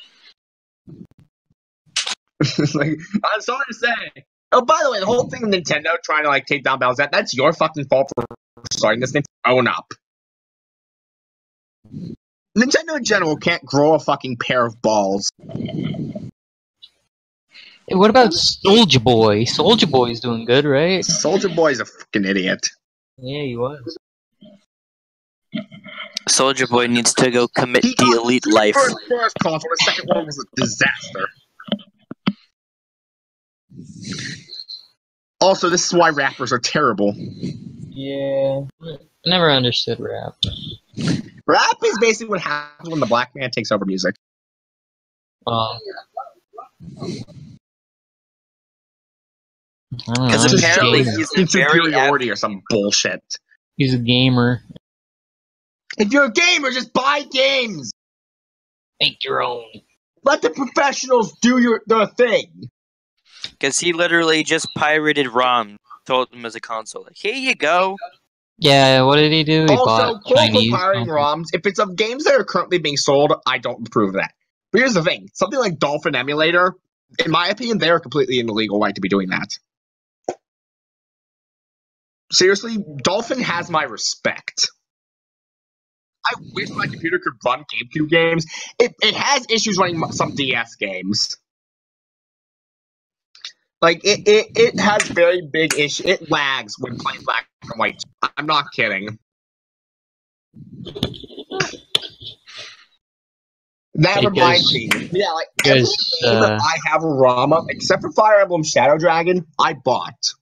Like, I'm sorry to say. Oh, by the way, the whole thing of Nintendo trying to like take down Bowser, that's your fucking fault for starting this thing. Own up. Nintendo in general can't grow a fucking pair of balls. Hey, what about Soulja Boy? Soulja Boy's doing good, right? Soulja Boy's a fucking idiot. Yeah, he was. Soulja Boy needs to go commit the elite life. First console, the second one was a disaster. Also, this is why rappers are terrible. Yeah. I never understood rap. Rap is basically what happens when the black man takes over music. Because apparently he's superiority or some bullshit. He's a gamer. If you're a gamer, just buy games. Make your own. Let the professionals do their thing. Because he literally just pirated ROM, told him as a console, like, here you go. Yeah, what did he do? He Also, bought Chinese pirating ROMs, if it's of games that are currently being sold, I don't approve of that. But here's the thing. Something like Dolphin Emulator, in my opinion, they're completely in the legal right to be doing that. Seriously, Dolphin has my respect. I wish my computer could run GameCube games. It has issues running some DS games. Like, it has very big issues. It lags when playing black and white. I'm not kidding. That reminds me. Yeah, like, every game that I have a ROM of, except for Fire Emblem Shadow Dragon, I bought.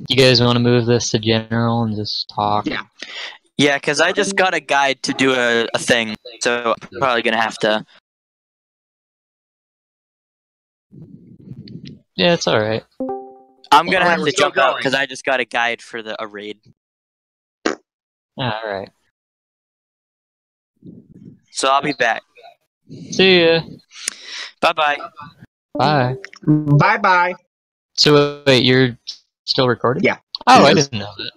You guys want to move this to general and just talk? Yeah. Yeah, because I just got a guide to do a thing, so I'm probably gonna have to. Yeah, it's alright. I'm gonna Alright, have we're to still jump out going. because I just got a guide for a raid. Alright. So I'll be back. See ya. Bye bye. Bye. Bye-bye. So wait, you're still recording? Yeah. Oh, I Yes. didn't know that.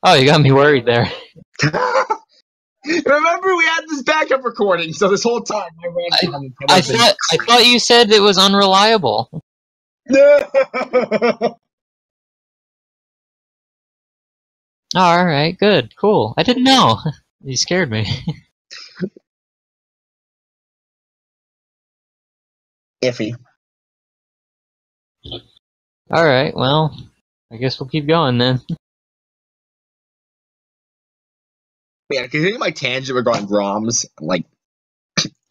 Oh, you got me worried there. Remember, we had this backup recording, so this whole time I ran down I thought you said it was unreliable. Oh, alright, good, cool. I didn't know. You scared me. Iffy. Alright, well, I guess we'll keep going then. Yeah, continuing my tangent regarding ROMs, like,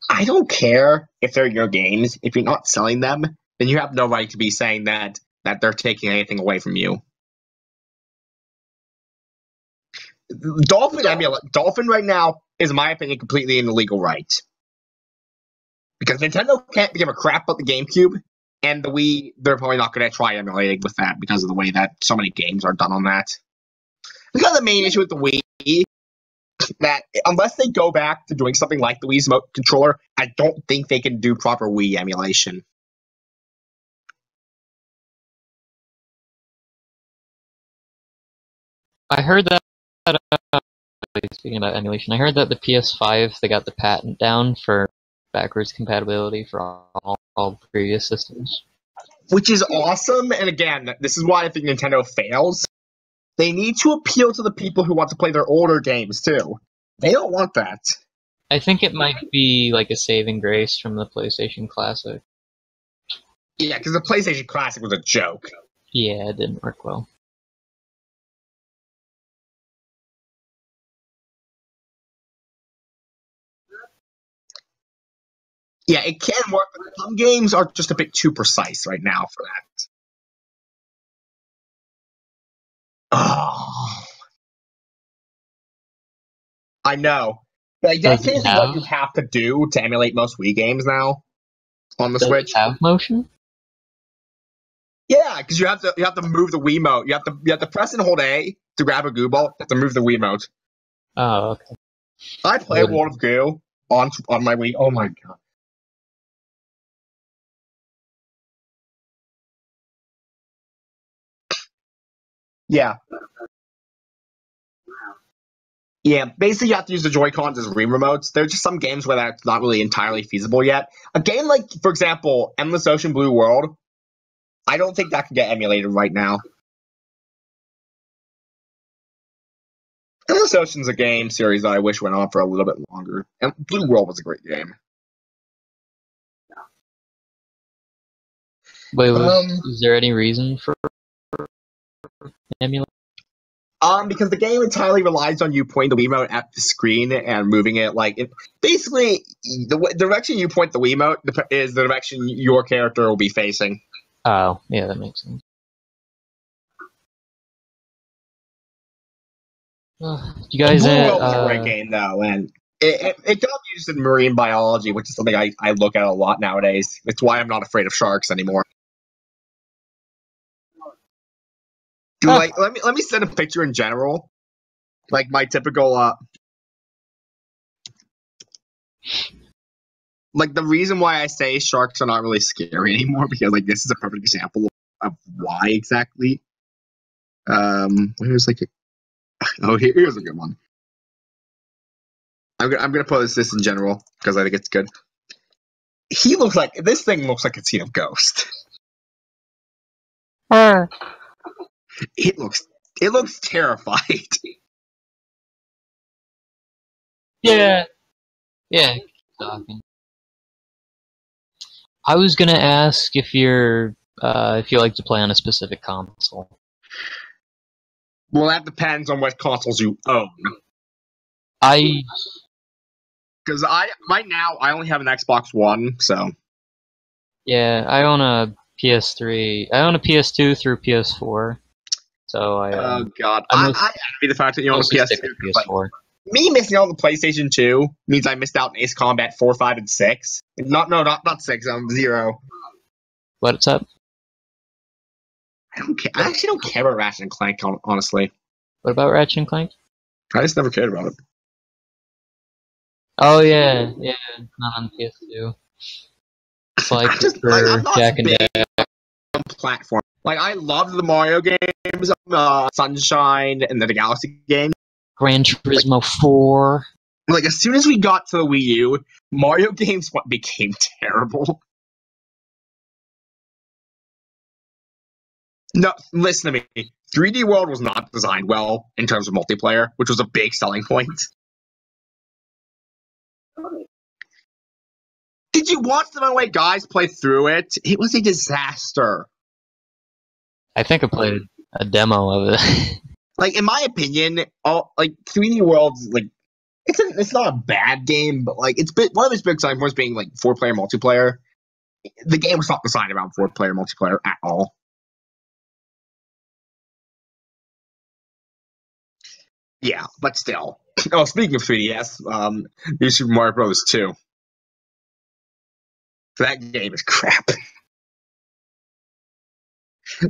I don't care if they're your games. If you're not selling them, then you have no right to be saying that they're taking anything away from you. Dolphin right now is, in my opinion, completely in the legal right. Because Nintendo can't give a crap about the GameCube, and the Wii, they're probably not going to try emulating with that because of the way that so many games are done on that. Because the main issue with the Wii, that unless they go back to doing something like the Wii's remote controller, I don't think they can do proper Wii emulation. I heard that, speaking about emulation, I heard that the PS5, they got the patent down for backwards compatibility for all previous systems. Which is awesome, and again, this is why I think Nintendo fails. They need to appeal to the people who want to play their older games, too. They don't want that. I think it might be like a saving grace from the PlayStation Classic. Yeah, because the PlayStation Classic was a joke. Yeah, it didn't work well. Yeah, it can work, but some games are just a bit too precise right now for that. Oh. I know. Like, that's Does it basically have- what you have to do to emulate most Wii games now on the Does Switch. it have motion? Yeah, because you have to move the Wiimote. You have to press and hold A to grab a Goo Ball. You have to move the Wiimote. Oh, okay. I played World of Goo on my Wii. Oh my god. Yeah. Yeah, basically you have to use the Joy-Cons as Wii remotes. There's just some games where that's not really entirely feasible yet. A game like, for example, Endless Ocean Blue World, I don't think that can get emulated right now. Endless Ocean's a game series that I wish went on for a little bit longer. And Blue World was a great game. Wait, is there any reason for emulation? Because the game entirely relies on you pointing the Wiimote at the screen and moving it basically, the direction you point the Wiimote is the direction your character will be facing. Oh, yeah, that makes sense. You guys, Blue World was a great game though, and it got me used in marine biology, which is something I look at a lot nowadays. It's why I'm not afraid of sharks anymore. Dude, let me send a picture in general, like my typical like the reason why I say sharks are not really scary anymore, because like this is a perfect example of why exactly. Here's here's a good one. I'm gonna post this in general because I think it's good. This thing looks like it's seen a ghost. It looks terrified. Yeah. Yeah. Talking. I was gonna ask if you like to play on a specific console. Well, that depends on what consoles you own. Because right now I only have an Xbox One, so. Yeah, I own a PS3. I own a PS2 through PS4. so I. Oh god, I I most- envy the fact that you own a mostly stick PS2. with But PS4. me missing out on the PlayStation 2 means I missed out on Ace Combat 4, 5, and 6. Not 6. 0. What's up? I don't care. I actually don't care about Ratchet and Clank, honestly. What about Ratchet and Clank? I just never cared about it. Oh yeah, not on PS2. It's like for I'm not Jack and big Dax. on platform. Like I loved the Mario games, Sunshine, and the Galaxy game. Gran Turismo 4. Like as soon as we got to the Wii U, Mario games became terrible. No, listen to me. 3D World was not designed well in terms of multiplayer, which was a big selling point. Did you watch the way guys play through it? It was a disaster. I think I played a demo of it. Like in my opinion, 3D World's like it's not a bad game, but like one of its big selling points being like 4-player multiplayer. The game was not designed around 4-player multiplayer at all. Yeah, but still. Oh, speaking of 3DS, New Super Mario Bros. 2. That game is crap.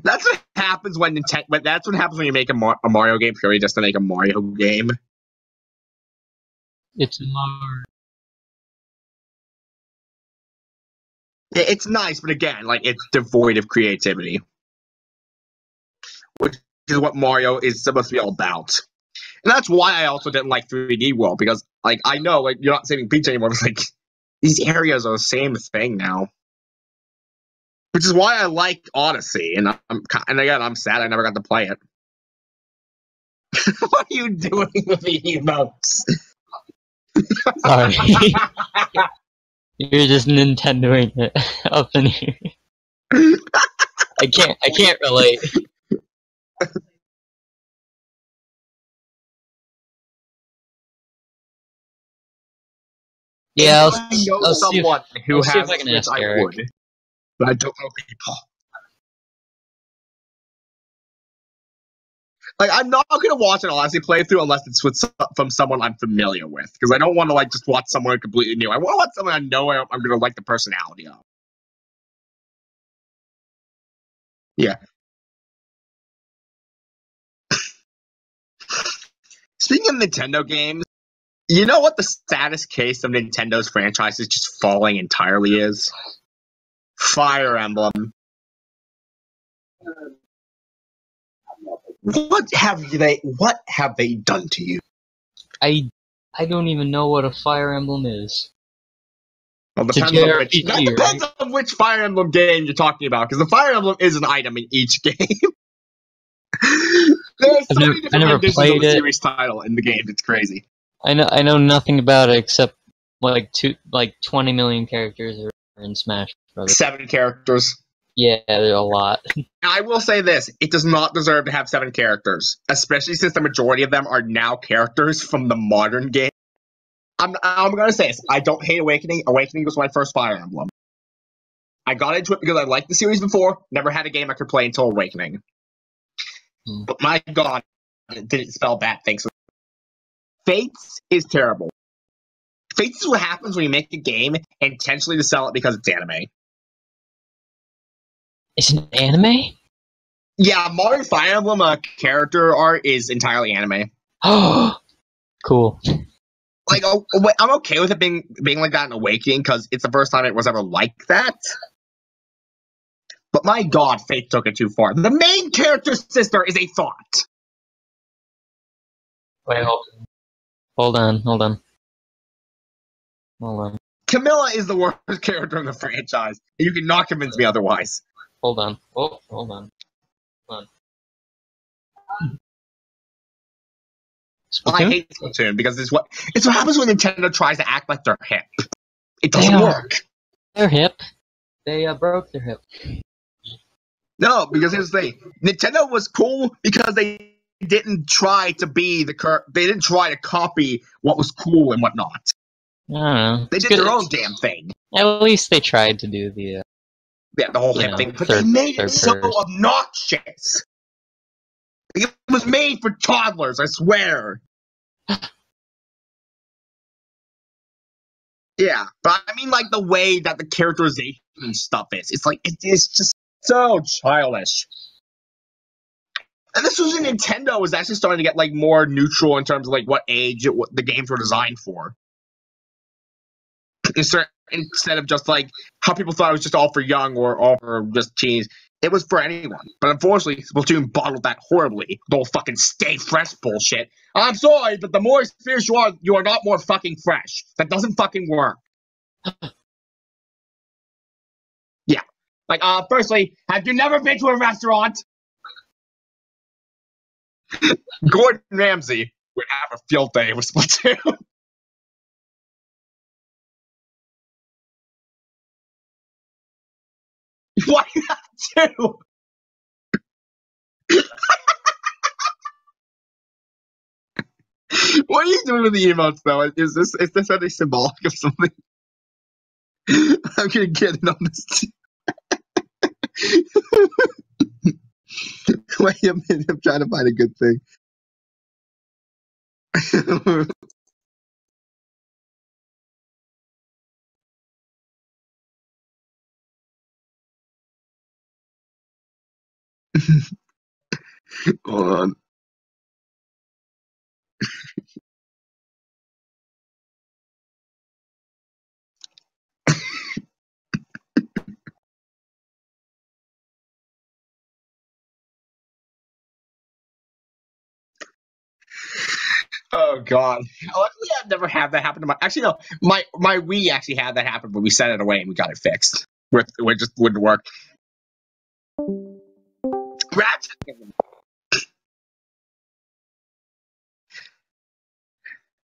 That's what happens when that's what happens when you make a Mario game purely just to make a Mario game. It's Mario. It's nice, but again, like it's devoid of creativity, which is what Mario is supposed to be all about. And that's why I also didn't like 3D World, because like I know like you're not saving Peach anymore. It's like these areas are the same thing now. Which is why I like Odyssey, and again I'm sad I never got to play it. What are you doing with the emotes? Sorry. You're just Nintendoing it up in here. I can't relate. Yeah, I know someone who see has if I can Switch, ask I Eric. would, but I don't know people. Like, I'm not gonna watch an Odyssey playthrough unless it's from someone I'm familiar with, because I don't want to like just watch someone completely new. I want to watch someone I know I'm gonna like the personality of. Yeah. Speaking of Nintendo games, you know what the saddest case of Nintendo's franchises just falling entirely is? Fire Emblem. What have they done to you? I don't even know what a Fire Emblem is. Well, It's a depends on which Fire Emblem game you're talking about, because the Fire Emblem is an item in each game. There's so many different editions of the series title in the game. It's crazy. I know nothing about it except like 20 million characters are in Smash Brothers. 7 characters. Yeah, there's a lot. I will say this: it does not deserve to have 7 characters, especially since the majority of them are now characters from the modern game. I'm gonna say this: I don't hate Awakening. Awakening was my first Fire Emblem. I got into it because I liked the series before. Never had a game I could play until Awakening. But my God, it didn't spell bad things. Fates is terrible. Fates is what happens when you make a game intentionally to sell it because it's anime. It's an anime? Yeah, Mario Fire Emblem character art is entirely anime. Oh, cool. Like, I'm okay with it being like that in Awakening because it's the first time it was ever like that. But my God, Faith took it too far. The main character's sister is a thought. Wait, hold on. Camilla is the worst character in the franchise. You cannot convince me otherwise. Hold on. Hold on. I hate Splatoon because it's what happens when Nintendo tries to act like they're hip. It doesn't work. They're hip. They broke their hip. No, because here's the thing: Nintendo was cool because they didn't try to be they didn't try to copy what was cool and whatnot. I don't know. They did their own damn thing. At least they tried to do the the whole hip thing, but they made it so obnoxious. It was made for toddlers, I swear. Yeah, but I mean, like, the way that the characterization and stuff is. It's like, it's just so childish. And this was when Nintendo was actually starting to get, like, more neutral in terms of, like, what age what the games were designed for. Instead of just, like, how people thought it was just all for young or all for just teens. It was for anyone. But unfortunately, Splatoon bottled that horribly. The whole fucking stay fresh bullshit. I'm sorry, but the more experienced you are not more fucking fresh. That doesn't fucking work. Yeah. Like, firstly, have you never been to a restaurant? Gordon Ramsay would have a field day with Splatoon. Why not too? What are you doing with the emotes, though? Is this any symbolic of something? I'm gonna get it on this. Wait a minute, I'm trying to find a good thing. Hold on. Oh god. Luckily, I've never had that happen to my. Actually, no. My Wii actually had that happen, but we sent it away and we got it fixed. It just wouldn't work. Ratchet.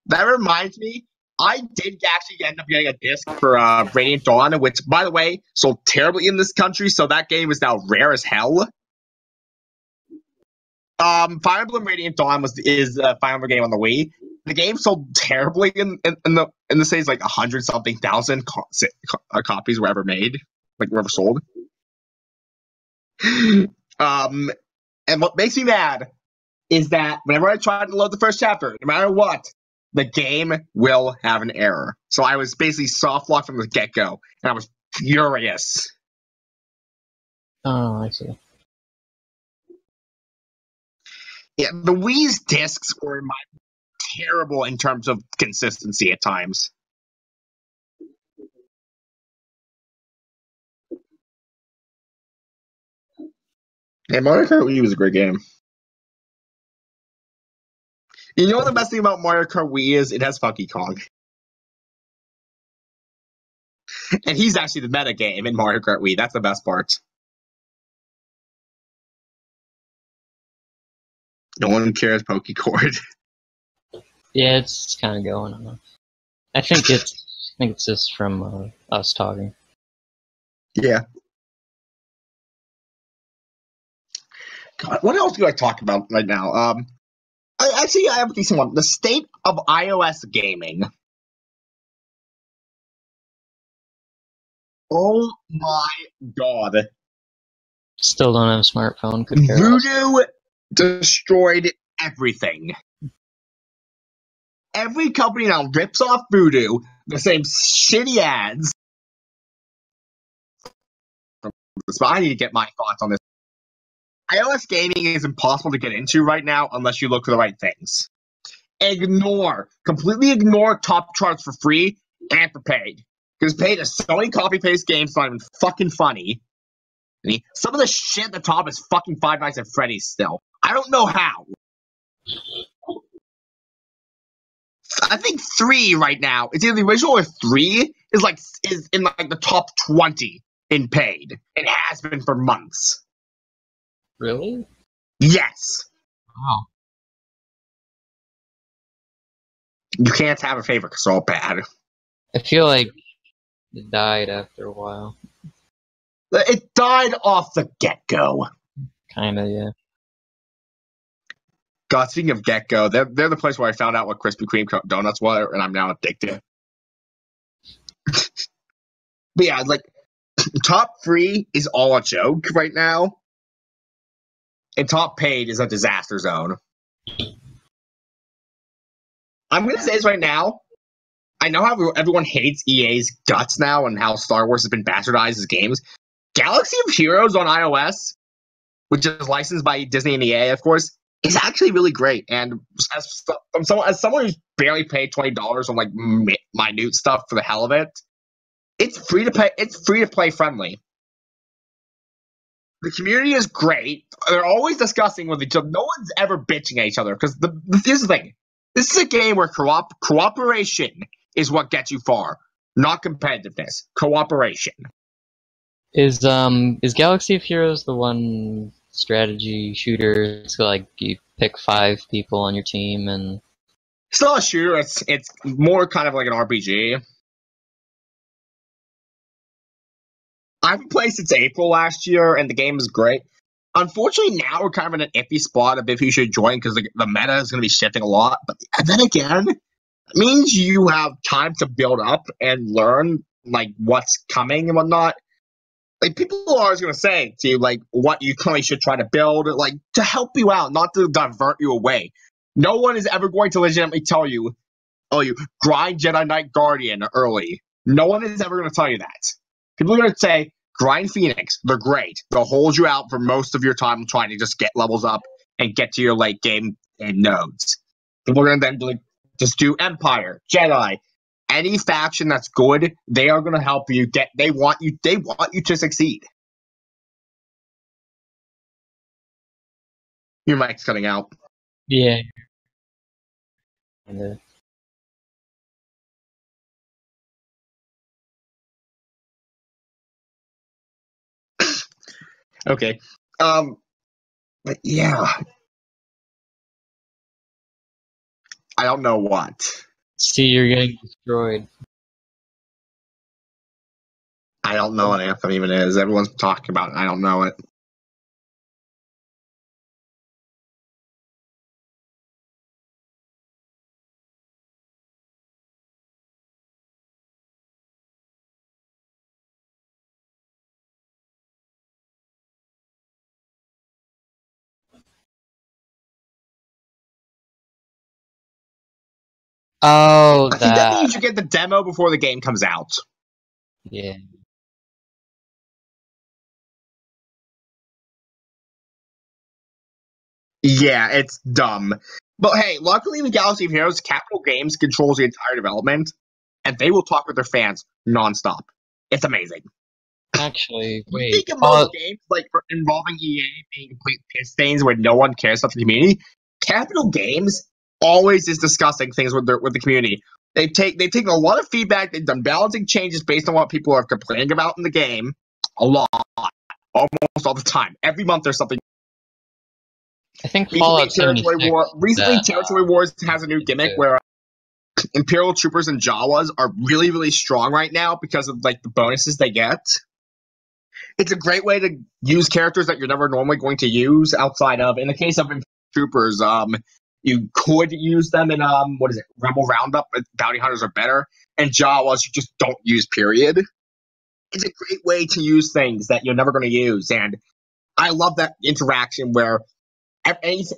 That reminds me, I did actually end up getting a disc for Radiant Dawn, which, by the way, sold terribly in this country, so that game is now rare as hell. Fire Emblem Radiant Dawn is a Fire Emblem game on the Wii. The game sold terribly in the States, like 100-something thousand copies were ever made, like were ever sold. And what makes me mad is that whenever I try to load the first chapter, no matter what, the game will have an error. So I was basically soft locked from the get-go, and I was furious. Oh, I see. Yeah, the Wii's discs were terrible in terms of consistency at times. Yeah, Mario Kart Wii was a great game. You know what the best thing about Mario Kart Wii is? It has Funky Kong. And he's actually the meta game in Mario Kart Wii. That's the best part. No one cares Pokecord. Yeah, it's kind of going on. I think it's just from us talking. Yeah. God, what else do I talk about right now? I have a decent one. The state of iOS gaming. Oh my god. Still don't have a smartphone. Could care less. Voodoo destroyed everything. Every company now rips off Voodoo, the same shitty ads. So I need to get my thoughts on this. iOS gaming is impossible to get into right now unless you look for the right things. Completely ignore top charts for free and for paid. Because paid is so many copy-paste games, it's not even fucking funny. Some of the shit at the top is fucking Five Nights at Freddy's still. I don't know how. I think 3 right now, it's either the original or 3 is in like the top 20 in paid. It has been for months. Really? Yes. Wow. You can't have a favorite because they're all bad. I feel like it died after a while. It died off the get-go. Kinda, yeah. God, speaking of get-go, they're the place where I found out what Krispy Kreme donuts were, and I'm now addicted. But yeah, like, top 3 is all a joke right now. and top paid is a disaster zone. I'm going to say this right now. I know how everyone hates EA's guts now and how Star Wars has been bastardized as games. Galaxy of Heroes on iOS, which is licensed by Disney and EA, of course, is actually really great. And as someone who's barely paid $20 on like minute stuff for the hell of it, it's free to pay. It's free to play friendly. The community is great. They're always discussing with each other. No one's ever bitching at each other because here's the thing. This is a game where cooperation is what gets you far, not competitiveness. Cooperation. Is Galaxy of Heroes the one strategy shooter? So like you pick 5 people on your team and It's not a shooter. It's more kind of like an RPG. I've played since April last year, and the game is great. Unfortunately, now we're kind of in an iffy spot of if you should join because the meta is going to be shifting a lot. But then again, it means you have time to build up and learn like what's coming and whatnot. Like people are always going to say to you like what you currently should try to build, like to help you out, not to divert you away. No one is ever going to legitimately tell you, "Oh, you grind Jedi Knight Guardian early." No one is ever going to tell you that. People are going to say, grind Phoenix. They're great. They'll hold you out for most of your time trying to just get levels up and get to your late game and nodes. People are going to then like, just do Empire, Jedi. Any faction that's good, they are going to help you get. They want you to succeed. Your mic's cutting out. yeah. Okay. But yeah. I don't know what. See, you're getting destroyed. I don't know what Anthem even is. Everyone's talking about it. I don't know it. Oh, I think that that. you should get the demo before the game comes out. Yeah. Yeah, it's dumb. But hey, luckily with Galaxy of Heroes, Capital Games controls the entire development, and they will talk with their fans nonstop. It's amazing. Actually, You wait. think of most games like involving EA being complete piss stains where no one cares about the community. Capital Games always is discussing things with the community. They've taken a lot of feedback. They've done balancing changes based on what people are complaining about in the game. A lot, almost all the time. Every month there's something. I think Fallout 76. Recently, Territory Wars has a new gimmick where Imperial Troopers and Jawas are really, really strong right now because of like the bonuses they get. It's a great way to use characters that you're never normally going to use outside of. In the case of Imperial Troopers, you could use them in Rebel Roundup. But bounty hunters are better, and Jawas you just don't use. Period. It's a great way to use things that you're never going to use, and I love that interaction where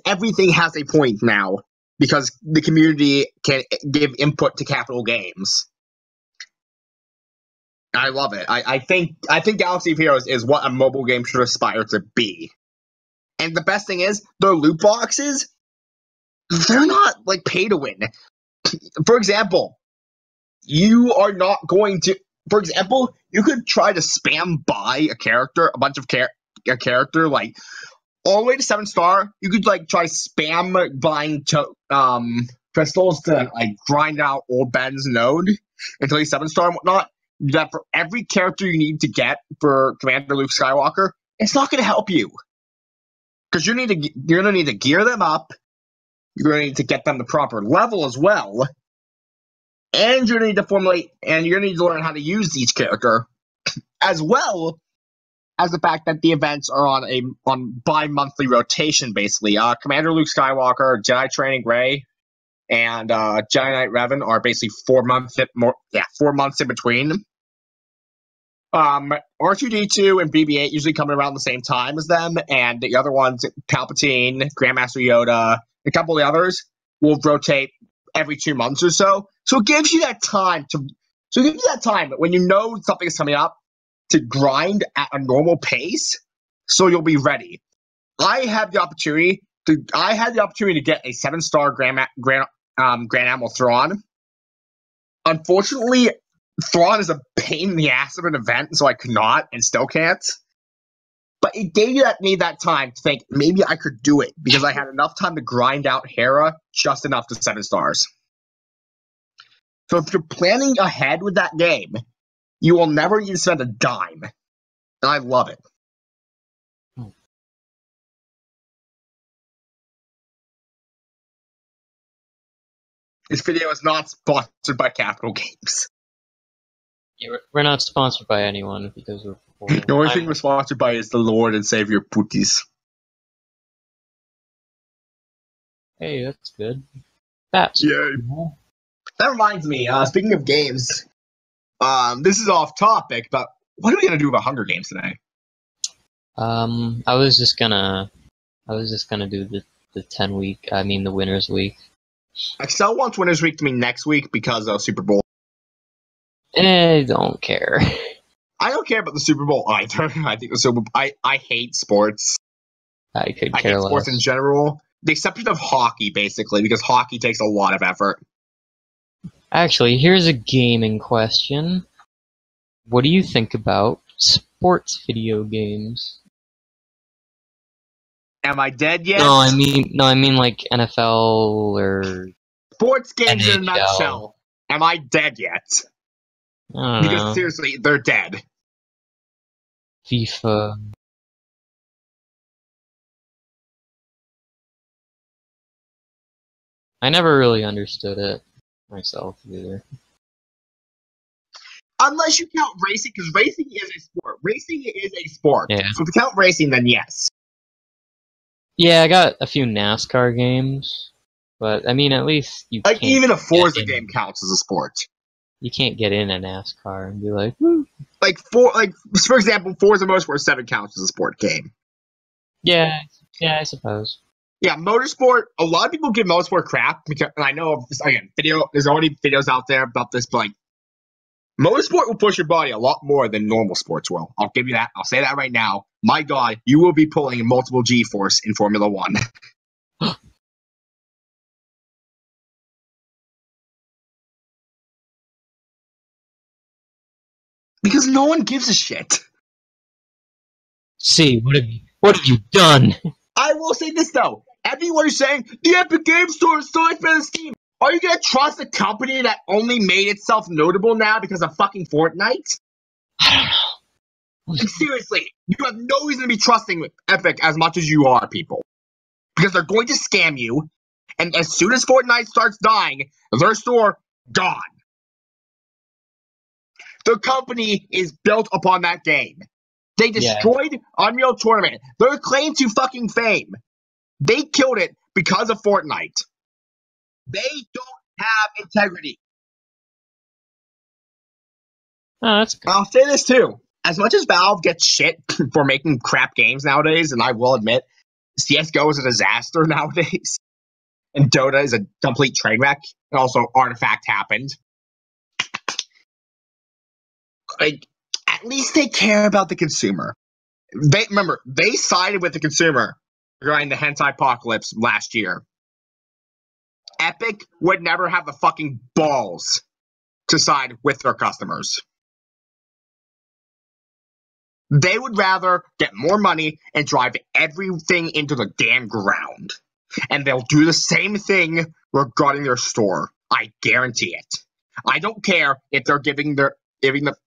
everything has a point now because the community can give input to Capital Games. I love it. I think Galaxy of Heroes is what a mobile game should aspire to be. And the best thing is, their loot boxes, they're not like pay to win. For example, you are not going to. For example, you could try to spam buy a character, a character like all the way to 7-star. You could like try spam buying crystals to like grind out old Ben's node until he's 7-star and whatnot. That for every character you need to get for Commander Luke Skywalker, it's not going to help you because you're going to need to gear them up. You're going to need to get them the proper level as well, and you're going to need to formulate and you're going to need to learn how to use each character, as well as the fact that the events are on bi-monthly rotation, basically. Commander Luke Skywalker, Jedi Training Rey, and Jedi Knight Revan are basically 4 months in between. R2D2 and BB-8 usually come around the same time as them, and the other ones, Palpatine, Grandmaster Yoda, a couple of the others, will rotate every 2 months or so. So it gives you that time when you know something is coming up to grind at a normal pace, so you'll be ready. I had the opportunity to get a 7-star Grand Admiral Thrawn. Unfortunately, Thrawn is a pain in the ass of an event, so I could not and still can't. But it gave me that time to think maybe I could do it because I had enough time to grind out Hera just enough to 7 stars. So if you're planning ahead with that game, you will never need to spend a dime. And I love it. This video is not sponsored by Capital Games. Yeah, we're not sponsored by anyone because we're poor. The only thing we're sponsored by is the Lord and Savior Putis. Hey, that's good. That's cool. That reminds me, speaking of games, this is off topic, but what are we gonna do about Hunger Games today? I was just gonna do the the winners week. Excel wants Winners Week to mean next week because of Super Bowl. I don't care. I don't care about the Super Bowl either. I think the Super Bowl, I hate sports. I could I care hate less. sports in general. The exception of hockey, basically, because hockey takes a lot of effort. Actually, here's a gaming question. What do you think about sports video games? Am I dead yet? No, I mean like NFL or Sports games in a NHL. nutshell. Am I dead yet? I don't Because know. seriously, they're dead. FIFA. I never really understood it myself either. Unless you count racing, because racing is a sport. Racing is a sport. Yeah. So if you count racing, then yes. Yeah, I got a few NASCAR games, but I mean, at least you Like, can't even a get Forza in- game counts as a sport. You can't get in a NASCAR and be like, woo. Like, for example, Forza Motorsport 7 counts as a sport game. Yeah, I suppose. Yeah, motorsport, a lot of people give motorsport crap, because, and I know, again, there's already videos out there about this, but, like, motorsport will push your body a lot more than normal sports will. I'll give you that. I'll say that right now. My God, you will be pulling multiple G-force in Formula 1. Because no one gives a shit. See, what have you done? I will say this, though. Everyone is saying, the Epic Games Store is so much better than Steam. Are you going to trust a company that only made itself notable now because of fucking Fortnite? I don't know. Like, seriously, you have no reason to be trusting Epic as much as you are, people. Because they're going to scam you, and as soon as Fortnite starts dying, their store, gone. The company is built upon that game. They destroyed Unreal Tournament. Their claim to fucking fame. They killed it because of Fortnite. They don't have integrity. Oh, that's good. I'll say this too. As much as Valve gets shit for making crap games nowadays, and I will admit, CSGO is a disaster nowadays, and Dota is a complete train wreck, and also Artifact happened. Like, at least they care about the consumer. They sided with the consumer during the hentai apocalypse last year. Epic would never have the fucking balls to side with their customers. They would rather get more money and drive everything into the damn ground. And they'll do the same thing regarding their store. I guarantee it. I don't care if they're giving the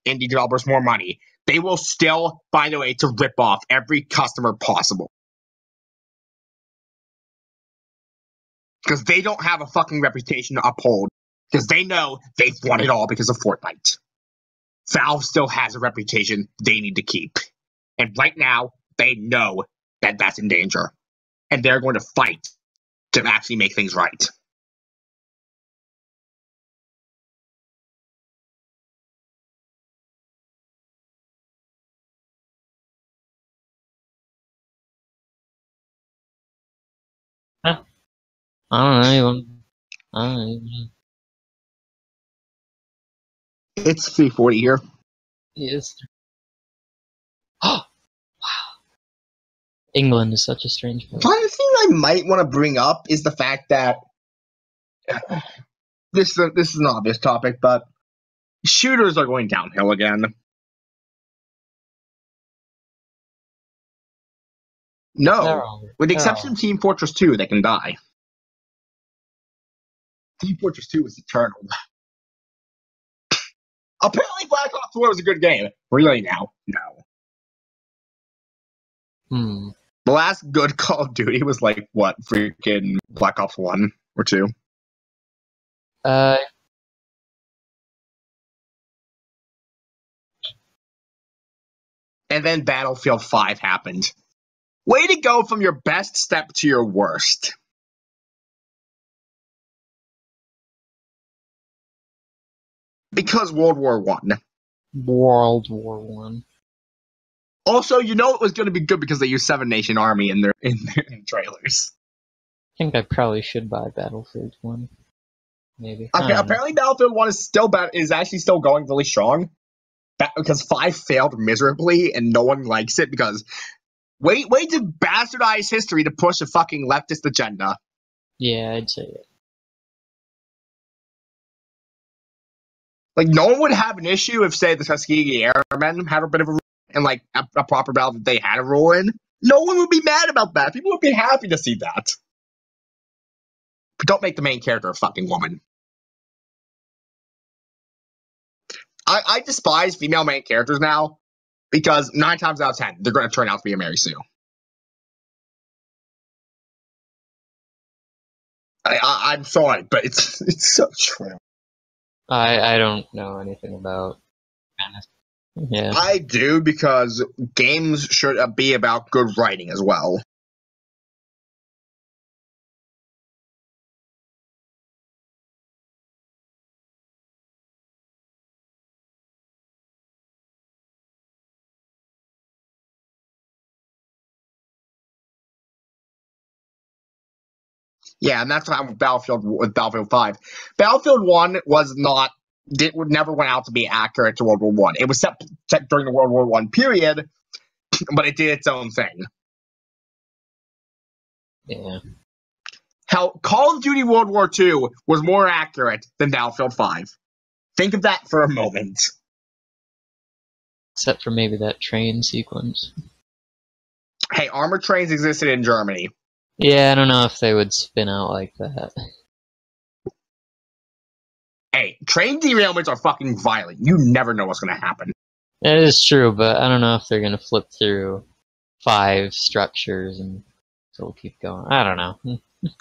indie developers more money. They will still find a way to rip off every customer possible. Because they don't have a fucking reputation to uphold. Because they know they've won it all because of Fortnite. Valve still has a reputation they need to keep. And right now, they know that that's in danger. And they're going to fight to actually make things right. I don't even. I don't even. It's 3:40 here. Yes. Oh, England is such a strange place. One thing I might want to bring up is the fact that this is an obvious topic, but shooters are going downhill again. No, with the exception of Team Fortress 2, they can die. Team Fortress 2 is eternal. Apparently, Black Ops 4 was a good game. Really now? No. The last good Call of Duty was like, what, freaking Black Ops 1 or 2? And then Battlefield 5 happened. Way to go from your best step to your worst. Because World War One. World War One. Also, you know it was going to be good because they used Seven Nation Army in their trailers. I think I probably should buy Battlefield 1. Maybe. Apparently, Battlefield 1 is actually still going really strong. Because 5 failed miserably and no one likes it because way to bastardize history to push a fucking leftist agenda. Yeah, I'd say it. Like, no one would have an issue if, say, the Tuskegee Airmen had a bit of a and like a proper battle that they had a role in. No one would be mad about that. People would be happy to see that. But don't make the main character a fucking woman. I despise female main characters now because 9 times out of 10 they're going to turn out to be a Mary Sue. I'm sorry, but it's so true. I don't know anything about fantasy. Yeah. I do because games should be about good writing as well. Yeah, and that's what happened with Battlefield 5. Battlefield 1 would never went out to be accurate to World War 1. It was set during the World War 1 period, but it did its own thing. Yeah. How Call of Duty World War 2 was more accurate than Battlefield 5. Think of that for a moment. Except for maybe that train sequence. Hey, armored trains existed in Germany. Yeah, I don't know if they would spin out like that. Hey, train derailments are fucking violent. You never know what's going to happen. That is true, but I don't know if they're going to flip through 5 structures and it'll keep going. I don't know.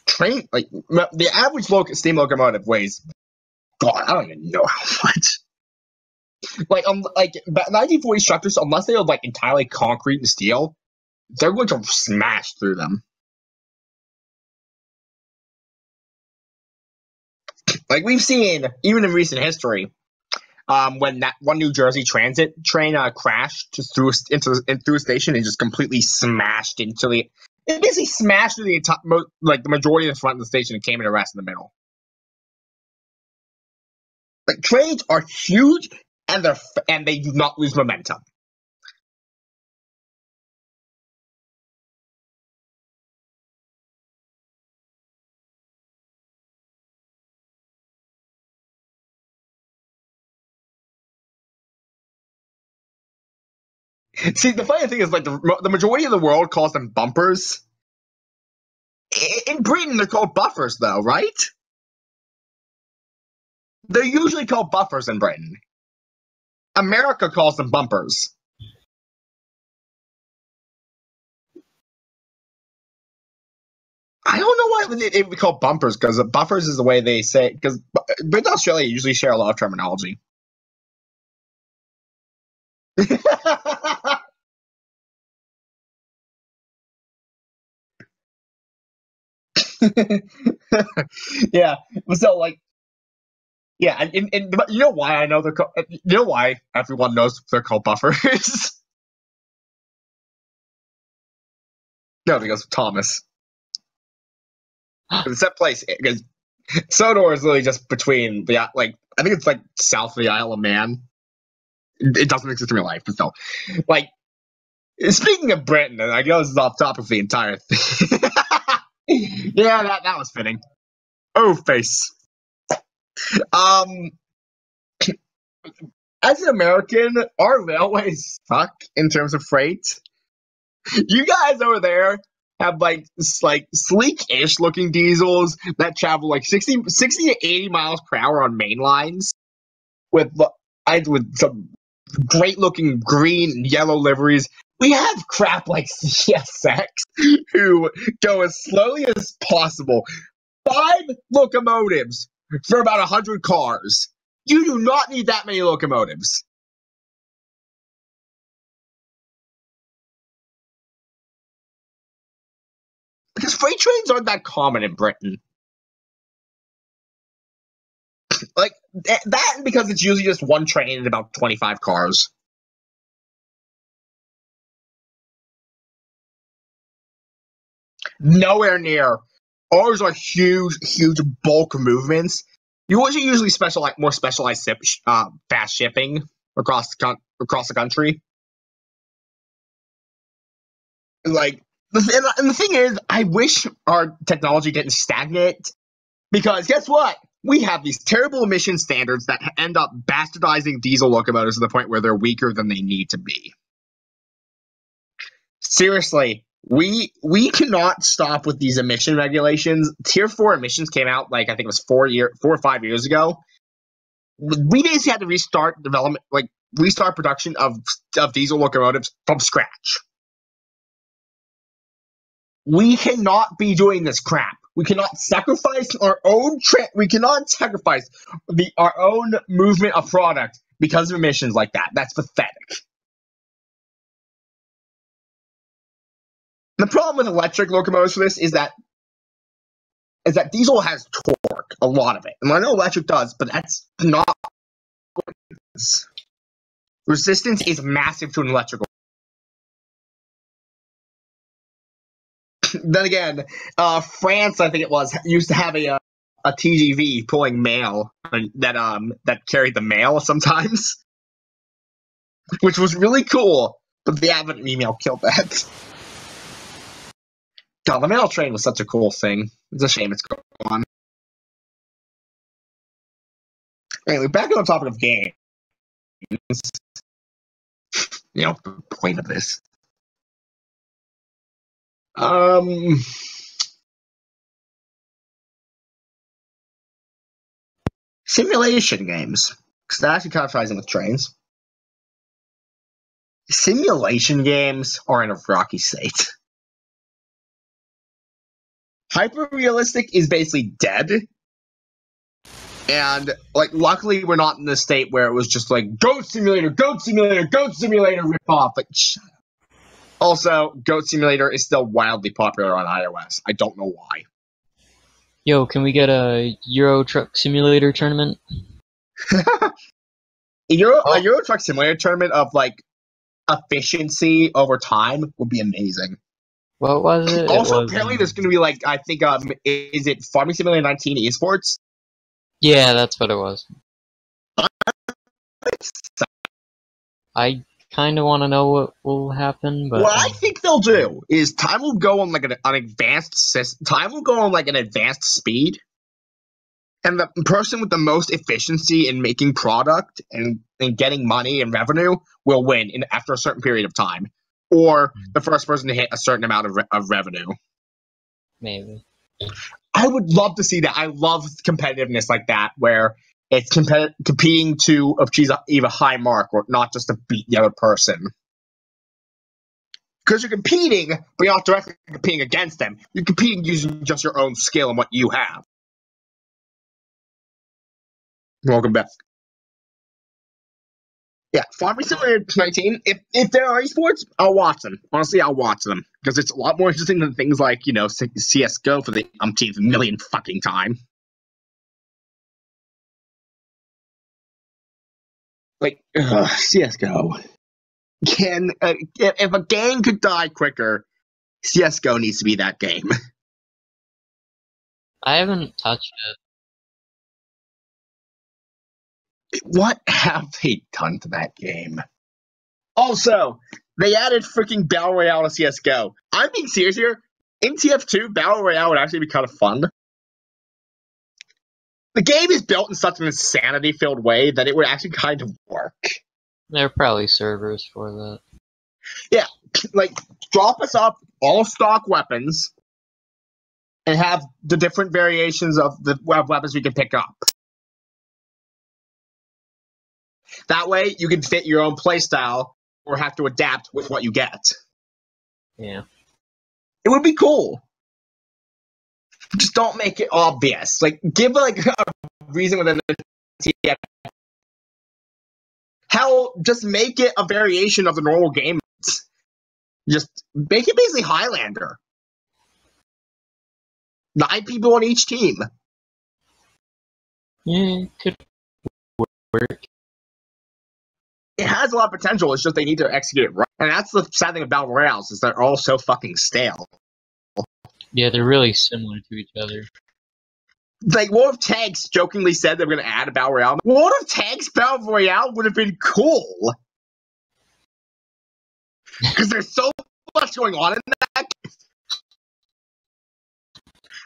Train, like, the average steam locomotive weighs, God, I don't even know how much. Like 1940 structures, unless they are like entirely concrete and steel, they're going to smash through them. Like we've seen, even in recent history, when that one New Jersey Transit train crashed through a station and just completely smashed into it basically smashed through the entire, like the majority of the front of the station and came in a rest in the middle. Like trains are huge and they do not lose momentum. See, the funny thing is, like, the majority of the world calls them bumpers. In Britain, they're called buffers, though, right? They're usually called buffers in Britain. America calls them bumpers. I don't know why it would be called bumpers, because buffers is the way they say it, because Britain and Australia usually share a lot of terminology. Yeah, so like, yeah, and you know why I know you know why everyone knows they're called buffers? No, because of Thomas. It's that place because Sodor is literally just between the like I think it's like south of the Isle of Man. It doesn't exist in real life, but still, like speaking of Britain, and I know this is off topic of the entire thing. Yeah, that was fitting. Oh, face. Um, as an American, our railways suck in terms of freight. You guys over there have like sleek-ish looking diesels that travel like 60 to 80 miles per hour on main lines with some great looking green and yellow liveries. We have crap like CSX who go as slowly as possible. 5 locomotives for about 100 cars. You do not need that many locomotives. Because freight trains aren't that common in Britain. Like, that because it's usually just one train and about 25 cars. Nowhere near. Ours are huge bulk movements. You usually more specialized fast shipping across the country. Like, the thing is, I wish our technology didn't stagnate, because guess what? We have these terrible emission standards that end up bastardizing diesel locomotives to the point where they're weaker than they need to be. Seriously, we cannot stop with these emission regulations. Tier 4 emissions came out, like, I think it was 4 or 5 years ago. We basically had to restart production of diesel locomotives from scratch. We cannot be doing this crap. We cannot sacrifice our own our own movement of product because of emissions like that. That's pathetic. The problem with electric locomotives for this is that diesel has torque, a lot of it. And I know electric does, but that's not what it is. Resistance is massive to an electrical. Then again, France, I think it was, used to have a TGV pulling mail that carried the mail sometimes, which was really cool. But the Advent email killed that. God, the mail train was such a cool thing. It's a shame it's gone. Anyway, back on the topic of games. You know, the point of this. Simulation games. Because that actually kind of ties in with trains. Simulation games are in a rocky state. Hyper-realistic is basically dead. And, like, luckily we're not in the state where it was just like, Goat Simulator, rip off. Like, shut up. Also, Goat Simulator is still wildly popular on iOS. I don't know why. Yo, can we get a Euro Truck Simulator tournament? A Euro Truck Simulator tournament of, like, efficiency over time would be amazing. What was it? Also, apparently there's going to be, like, I think, is it Farming Simulator 19 esports? Yeah, that's what it was. I kind of want to know what will happen, but what I think they'll do is time will go on like an advanced speed, and the person with the most efficiency in making product and getting money and revenue will win after a certain period of time, or the first person to hit a certain amount of revenue. Maybe. I would love to see that. I love competitiveness like that, where it's competing to achieve a high mark, or not just to beat the other person. Because you're competing, but you're not directly competing against them. You're competing using just your own skill and what you have. Welcome back. Yeah, Farming Simulator 19, if there are esports, I'll watch them. Honestly, I'll watch them. Because it's a lot more interesting than things like, CSGO for the umpteenth million fucking time. Like, CSGO. If a game could die quicker, CSGO needs to be that game. I haven't touched it. What have they done to that game? Also, they added freaking Battle Royale to CSGO. I'm being serious here. In TF2, Battle Royale would actually be kind of fun. The game is built in such an insanity-filled way that it would actually kind of work. There are probably servers for that. Yeah, like, drop us up all stock weapons and have the different variations of the weapons we can pick up. That way, you can fit your own playstyle or have to adapt with what you get. Yeah. It would be cool. Just don't make it obvious. Like, give like a reason within the TF. Hell, just make it a variation of the normal game. Just make it basically Highlander. 9 people on each team. Yeah, it could work. It has a lot of potential. It's just they need to execute it right. And that's the sad thing about Royales is they're all so fucking stale. Yeah, they're really similar to each other. Like, what if Tanks jokingly said they were going to add a Battle Royale? What if Tanks Battle Royale would have been cool? Because there's so much going on in that.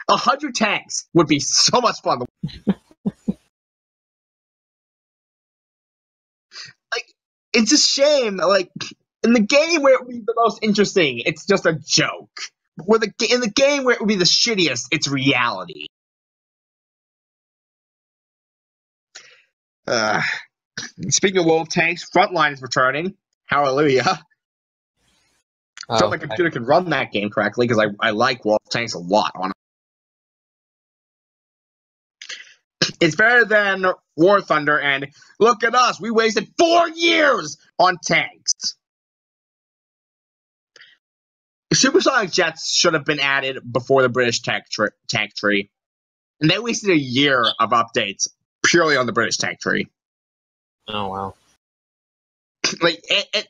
100 tanks would be so much fun. Like, it's a shame that, like, in the game where it would be the most interesting, it's just a joke. In the game where it would be the shittiest, it's reality. Speaking of Wolf Tanks, Frontline is returning. Hallelujah. Oh, So my computer can run that game correctly because I like Wolf Tanks a lot. It's better than War Thunder, and look at us, we wasted 4 years on tanks. Supersonic jets should have been added before the British tank tree, and they wasted a year of updates purely on the British tank tree. Oh, wow. Like,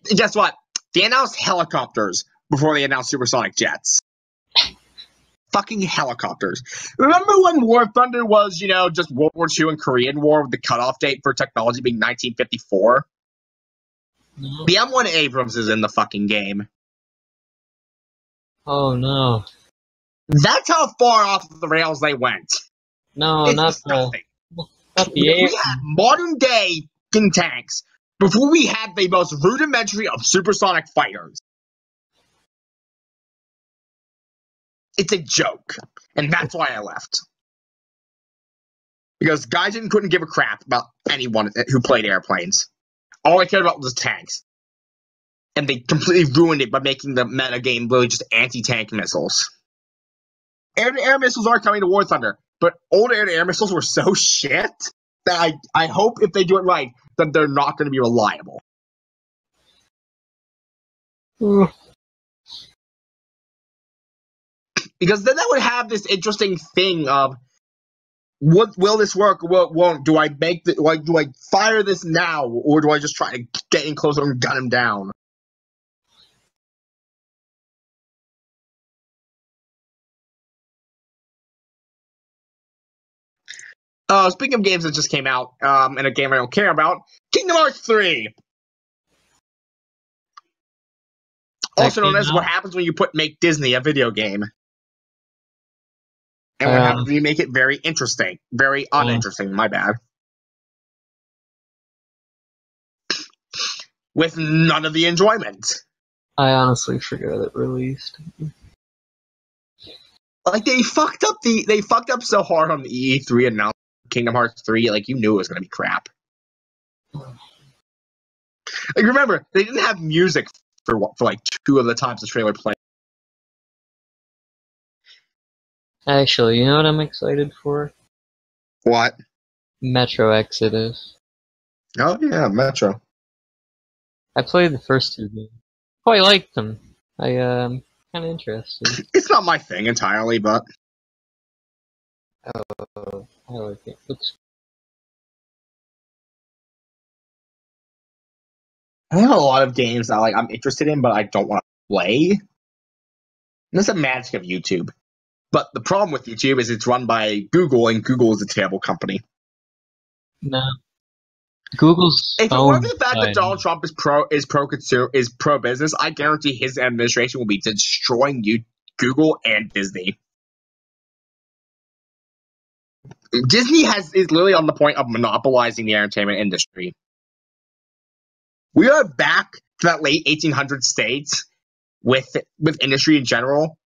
guess what? They announced helicopters before they announced supersonic jets. Fucking helicopters. Remember when War Thunder was, just World War II and Korean War with the cutoff date for technology being 1954? No. The M1 Abrams is in the fucking game. Oh, no. That's how far off the rails they went. No, It's not disgusting. the We had modern day tanks before we had the most rudimentary of supersonic fighters. It's a joke. And that's why I left. Because Gaijin couldn't give a crap about anyone who played airplanes. All I cared about was tanks. And they completely ruined it by making the meta game really just anti-tank missiles. Air-to-air missiles are coming to War Thunder, but old air-to-air missiles were so shit that I hope if they do it right, that they're not going to be reliable. Because then that would have this interesting thing of, will this work or will it won't? Do I do I fire this now, or do I just try to get in closer and gun him down? Speaking of games that just came out, and a game I don't care about, Kingdom Hearts 3! Also known as what happens when you make Disney a video game. And what happens when you make it very interesting. Very uninteresting, my bad. With none of the enjoyment. I honestly forgot it released. Like, they fucked up so hard on the E3 announcement Kingdom Hearts 3, like, you knew it was gonna be crap. Like, remember, they didn't have music for like 2 of the times the trailer played. Actually, you know what I'm excited for? What? Metro Exodus. Oh yeah, Metro. I played the first 2 games. Quite liked them. I'm kind of interested. It's not my thing entirely, but Oh, I like it. Looks. I have a lot of games that I'm interested in, but I don't want to play. And that's the magic of YouTube. But the problem with YouTube is it's run by Google, and Google is a terrible company. No. Google's If it weren't owned for the fact by that Donald Trump is pro business, I guarantee his administration will be destroying Google and Disney. Disney is literally on the point of monopolizing the entertainment industry. We are back to that late 1800s states with industry in general,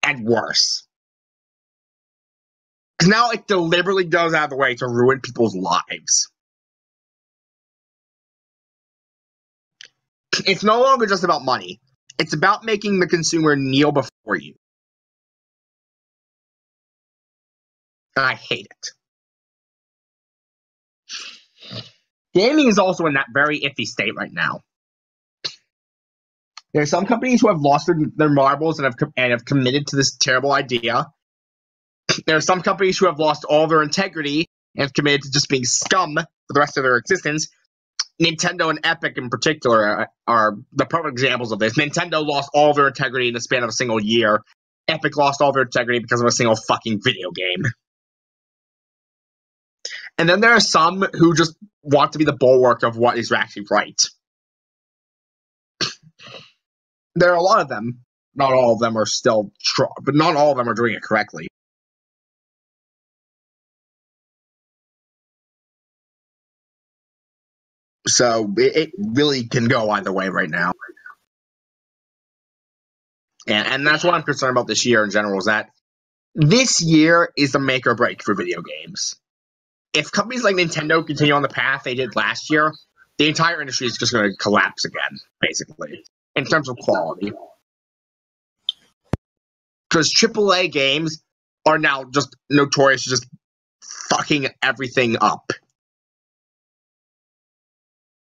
and worse. Because now it deliberately goes out of the way to ruin people's lives. It's no longer just about money. It's about making the consumer kneel before you. And I hate it. Gaming is also in that very iffy state right now. There are some companies who have lost their marbles and have committed to this terrible idea. There are some companies who have lost all their integrity and have committed to just being scum for the rest of their existence. Nintendo and Epic in particular are the perfect examples of this. Nintendo lost all their integrity in the span of a single year. Epic lost all their integrity because of a single fucking video game. And then there are some who just want to be the bulwark of what is actually right. There are a lot of them. Not all of them are still strong, but not all of them are doing it correctly. So it really can go either way right now. And that's what I'm concerned about this year in general, is that this year is the make or break for video games. If companies like Nintendo continue on the path they did last year, the entire industry is just going to collapse again, basically, in terms of quality. Because AAA games are now just notorious for just fucking everything up.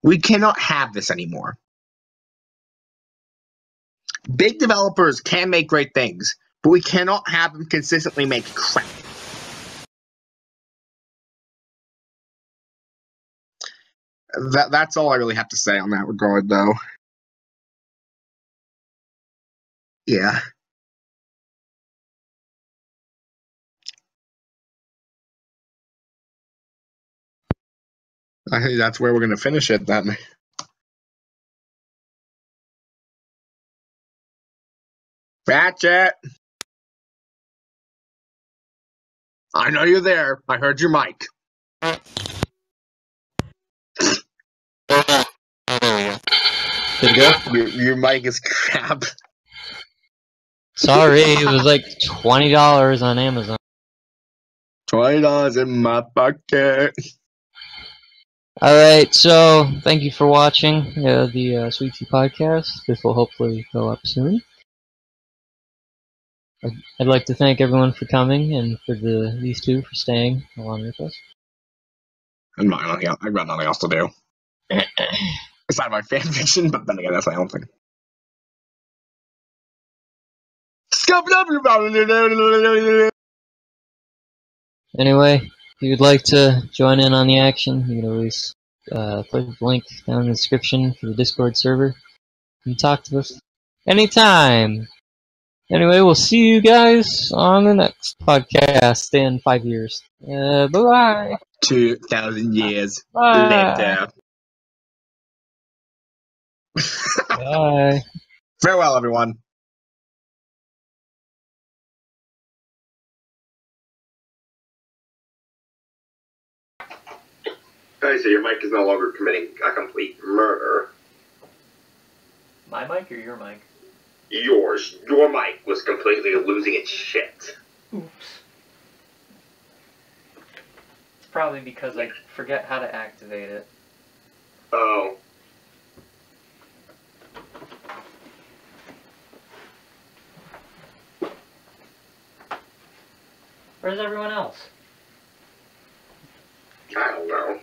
We cannot have this anymore. Big developers can make great things, but we cannot have them consistently make crap. That's all I really have to say on that regard, though. Yeah. I think that's where we're going to finish it, then. Ratchet! I know you're there. I heard your mic. Did it go? Your mic is crap. Sorry, it was like $20 on Amazon. $20 in my pocket. Alright, so thank you for watching the Sweet Tea Podcast. This will hopefully go up soon. I'd like to thank everyone for coming and for these two for staying along with us. I've got nothing else to do. Aside my fanfiction, but then again, that's my own thing. Anyway, if you'd like to join in on the action, you can always click the link down in the description for the Discord server and talk to us anytime. Anyway, we'll see you guys on the next podcast in 5 years. Bye-bye. 2,000 years Bye. later. Bye. Farewell, everyone. Okay, so your mic is no longer committing a complete murder. My mic or your mic? Yours. Your mic was completely losing its shit. Oops. It's probably because I forget how to activate it. Oh. Where's everyone else? I don't know.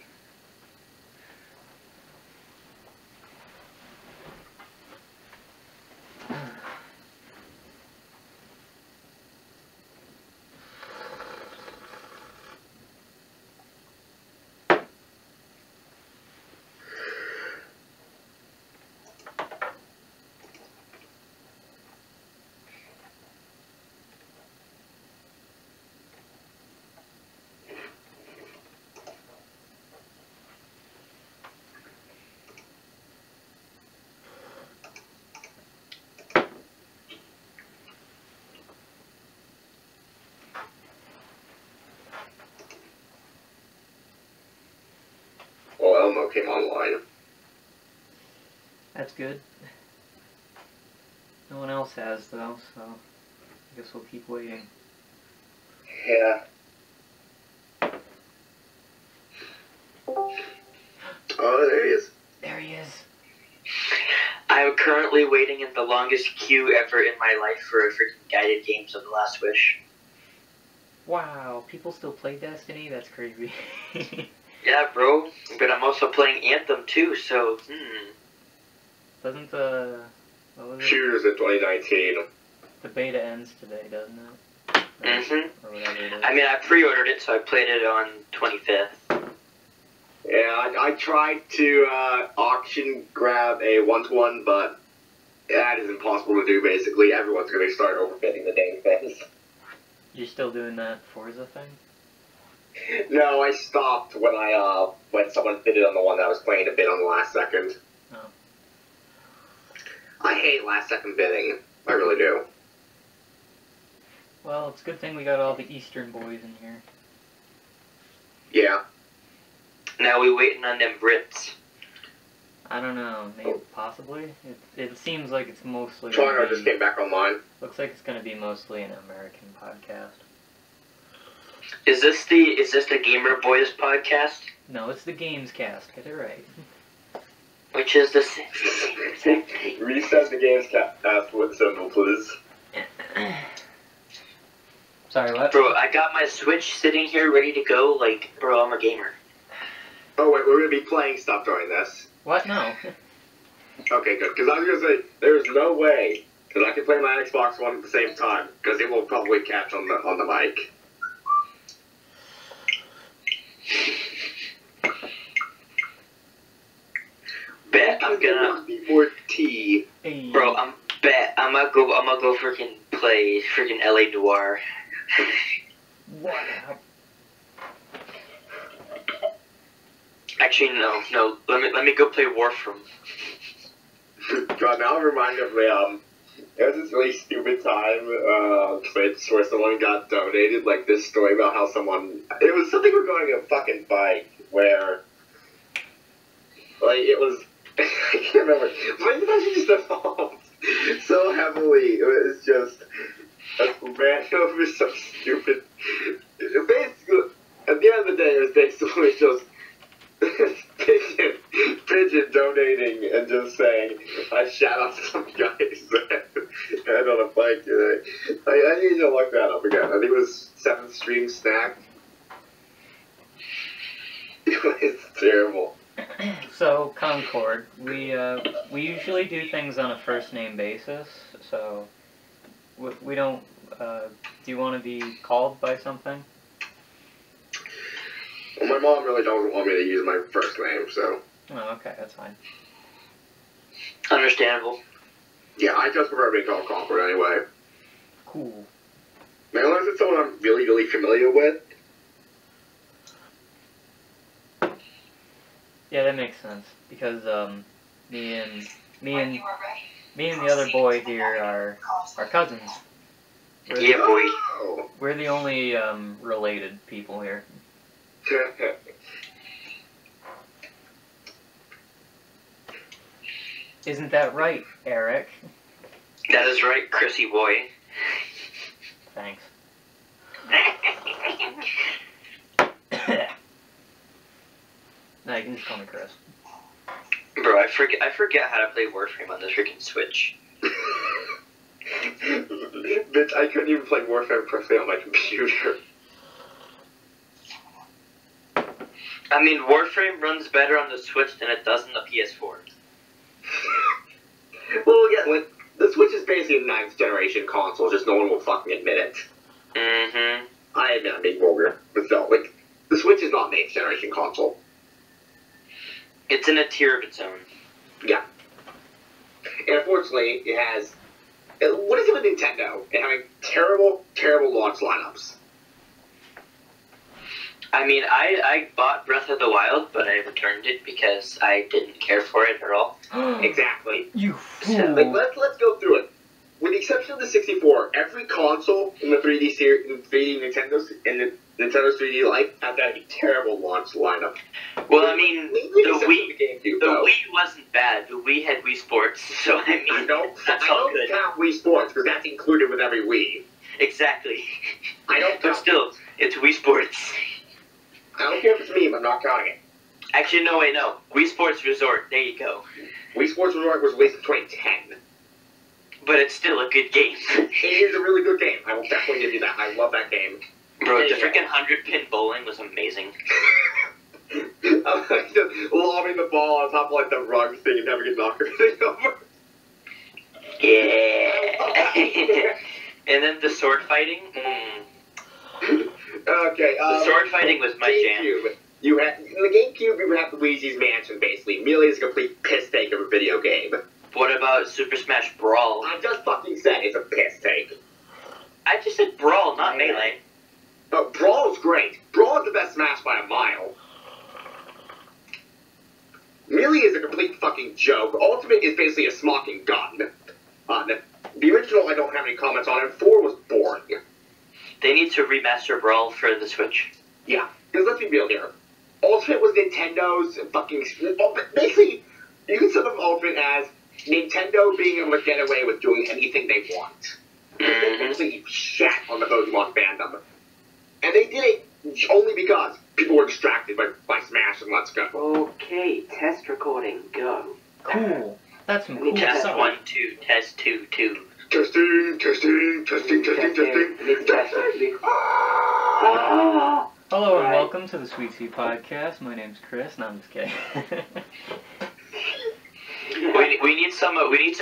Halo came online. That's good. No one else has, though, so I guess we'll keep waiting. Yeah. Oh, there he is. There he is. I'm currently waiting in the longest queue ever in my life for a freaking guided games of The Last Wish. Wow, people still play Destiny? That's crazy. Yeah, bro. But I'm also playing Anthem too, so, Doesn't what was it? Shooters in 2019. The beta ends today, doesn't it? Or whatever it is. I mean, I pre-ordered it, so I played it on 25th. Yeah, I tried to auction grab a 1-to-1, but that is impossible to do, basically. Everyone's going to start overbidding the dang things. You're still doing that Forza thing? No, I stopped when someone bidded on the one that I was playing to bid on the last second. Oh. I hate last second bidding. I really do. Well, it's a good thing we got all the Eastern boys in here. Yeah. Now we waiting on them Brits. I don't know, maybe possibly. It seems like it's mostly. Toronto just came back online. Looks like it's going to be mostly an American podcast. Is this the Gamer Boys podcast? No, it's the Gamescast. Get it right. Which is the same thing. Reset the Gamescast with symbol, please. Sorry, what? Bro, I got my Switch sitting here ready to go. Like, bro, I'm a gamer. Oh wait, we're gonna be playing stuff during this. What? No. Okay, good. Because I was gonna say there's no way that I can play my Xbox One at the same time because it will probably catch on the mic. Bet I'm gonna be more tea. Hey. Bro, I'm gonna go freaking play freaking LA Noire. What? Actually, no. Let me go play Warframe. God, now I'm reminded of there was this really stupid time on Twitch where someone got donated like this story about how it was something regarding a fucking bike where like it was I can't remember, but it just evolved so heavily. It was just ran over some stupid. Basically, at the end of the day, it was basically just pigeon donating and just saying, I shout out to some guys and on a bike today. I need to look that up again. I think it was 7th Stream Snack. It's terrible. So, Concord, we usually do things on a first name basis, so we don't, do you want to be called by something? Well, my mom really doesn't want me to use my first name, so. Oh, okay, that's fine. Understandable. Yeah, I just prefer being called Concord anyway. Cool. Now, unless it's someone I'm really, really familiar with. Yeah, that makes sense, because, me and the other boy here are cousins. Yeah, boy. We're the only, related people here. Isn't that right, Eric? That is right, Chrissy boy. Thanks. No, you can just call me Chris. Bro, I forget how to play Warframe on this freaking Switch. Bitch, I couldn't even play Warframe perfectly on my computer. I mean, Warframe runs better on the Switch than it does on the PS4. Well, yeah, the Switch is basically a 9th generation console, just no one will fucking admit it. Mm-hmm. I admit I'm being vulgar, but still, like, the Switch is not an 8th generation console. It's in a tier of its own. Yeah. And unfortunately, it has... What is it with Nintendo? It having terrible, terrible launch lineups. I mean, I bought Breath of the Wild, but I returned it because I didn't care for it at all. Exactly. You fool. So, like, let's go through it. With the exception of the 64, every console in the 3D series, in 3D Nintendo's, in the Nintendo 3D Lite had that terrible launch lineup. Well, I mean, Maybe the except Wii, for the GameCube, the though. Wii wasn't bad. The Wii had Wii Sports, so I mean, I don't that's all good. count Wii Sports because that's included with every Wii. Exactly. I don't But count. still, it's Wii Sports. I don't care if it's me, but I'm not counting it. Actually, no, wait, no. Wii Sports Resort. There you go. Wii Sports Resort was released in 2010. But it's still a good game. It is a really good game. I will definitely give you that. I love that game. Bro, the freaking 100-pin bowling was amazing. I like just lobbing the ball on top of like the rug thing and never get knocked everything over. Yeah. And then the sword fighting. Okay. The sword fighting was my jam. GameCube. You had in the GameCube. You have Luigi's Mansion, basically. Melee is a complete piss take of a video game. What about Super Smash Brawl? I just fucking said it's a piss take. I just said Brawl, not Melee. But Brawl's great. Brawl is the best Smash by a mile. Melee is a complete fucking joke. Ultimate is basically a smocking gun. The original, I don't have any comments on it. 4 was boring. They need to remaster Brawl for the Switch. Yeah, because let's be real here. Ultimate was Nintendo's fucking... Basically, you can sum up Ultimate as Nintendo being able to get away with doing anything they want. They basically shat on the Pokemon fandom. And they did it only because people were distracted by Smash and Let's Go. Okay, test recording, go. Cool. That's some cool Test stuff. 1, 2, test 2, 2. Testing. Hello and welcome to the Sweet Tea Podcast. My name's Chris, and I'm just kidding. We need some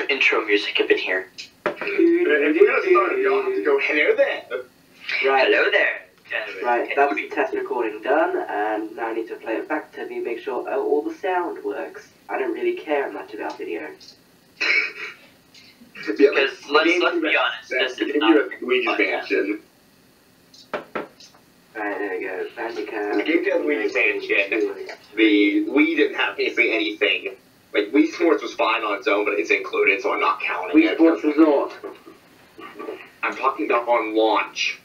intro music up in here. If we're gonna start, y'all have to go, hello there. Right, Hello there. right, that's the test recording done, and now I need to play it back to me, make sure all the sound works. I don't really care much about video. Because let's be honest, this is not Luigi's Mansion. Right, there we go. Bandicam. In the GameCube Luigi's Mansion, the Wii didn't have basically anything. Like, Wii Sports was fine on its own, but it's included, so I'm not counting Wii it. Sports Resort. I'm talking about on launch.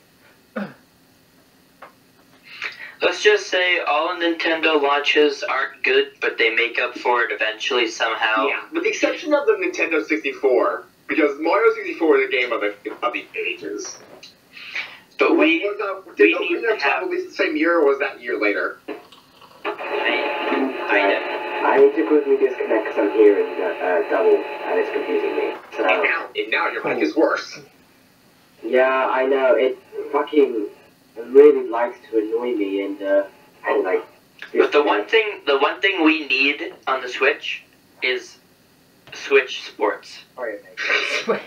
Let's just say all Nintendo launches aren't good, but they make up for it eventually somehow. Yeah, with the exception of the Nintendo 64, because Mario 64 is a game of the ages. But Did we Ocarina of Time release the same year, or was that year later? I need to quickly disconnect because I'm hearing double, and it's confusing me. So, And now your mic is worse. yeah, I know, it fucking really likes to annoy me, and like... But the one thing we need on the Switch is Switch Sports. The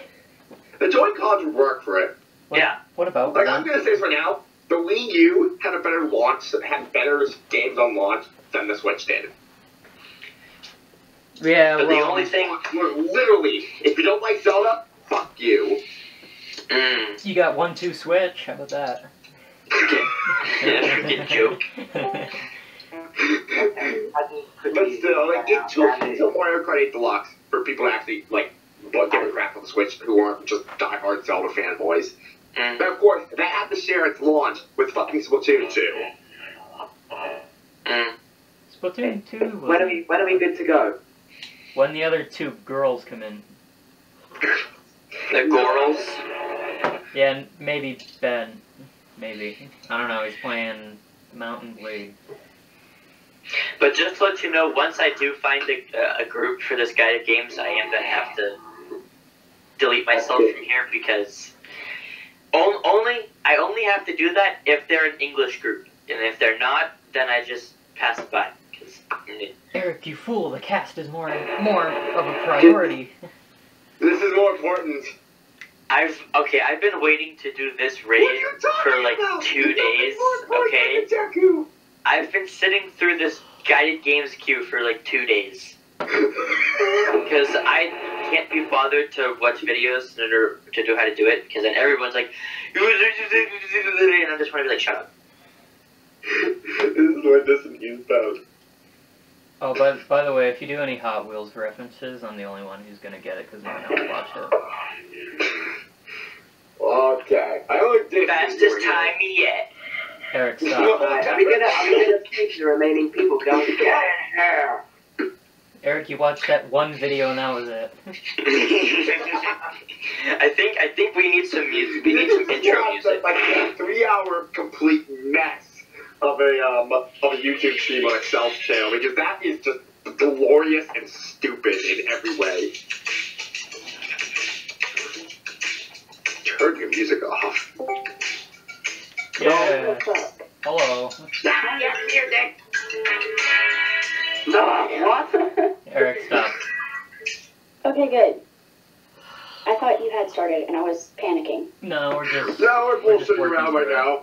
Joy-Cons would work for it. Yeah. What about Like, I'm gonna say this right now, the Wii U had a better launch, had better games on launch than the Switch did. Yeah, But well, the only thing... Literally, if you don't like Zelda, fuck you. you got 1-2 Switch. How about that? Freaking joke. But still, like, it took until Mario Kart 8 Deluxe for people to actually, like, give a crap on the Switch who aren't just diehard Zelda fanboys. But of course, that had to share its launch with fucking Splatoon 2. Splatoon 2 was When are we good to go? when the other two girls come in. The girls. Yeah, and maybe Ben. Maybe. I don't know, he's playing Mountain Blade. But just to let you know, once I do find a group for this guided games, I am going to have to delete myself from here because I only have to do that if they're an English group. And if they're not, then I just pass it by. Eric, you fool, the cast is more of a priority. This is more important. I've been waiting to do this raid for like 2 days, okay? I've been sitting through this guided games queue for like 2 days. Because I can't be bothered to watch videos in order to know how to do it, because then everyone's like, and I just want to be like, shut up. This is what this is about. Oh, by the way, if you do any Hot Wheels references, I'm the only one who's gonna get it because no one else watched it. Okay. I only did Fastest time yet. Eric, stop. I'm gonna keep the remaining people going. Get in here! Eric, you watched that one video and that was it. I think we need some music. We need some intro music. Like a 3-hour complete mess of a YouTube stream on a self channel, because that is just glorious and stupid in every way. Turn your music off. Yeah. Hello. Stop your music! No, what? Eric, stop. Okay, good. I thought you had started and I was panicking. No, we're just... No, we're We're just bullshitting working around right through it. now.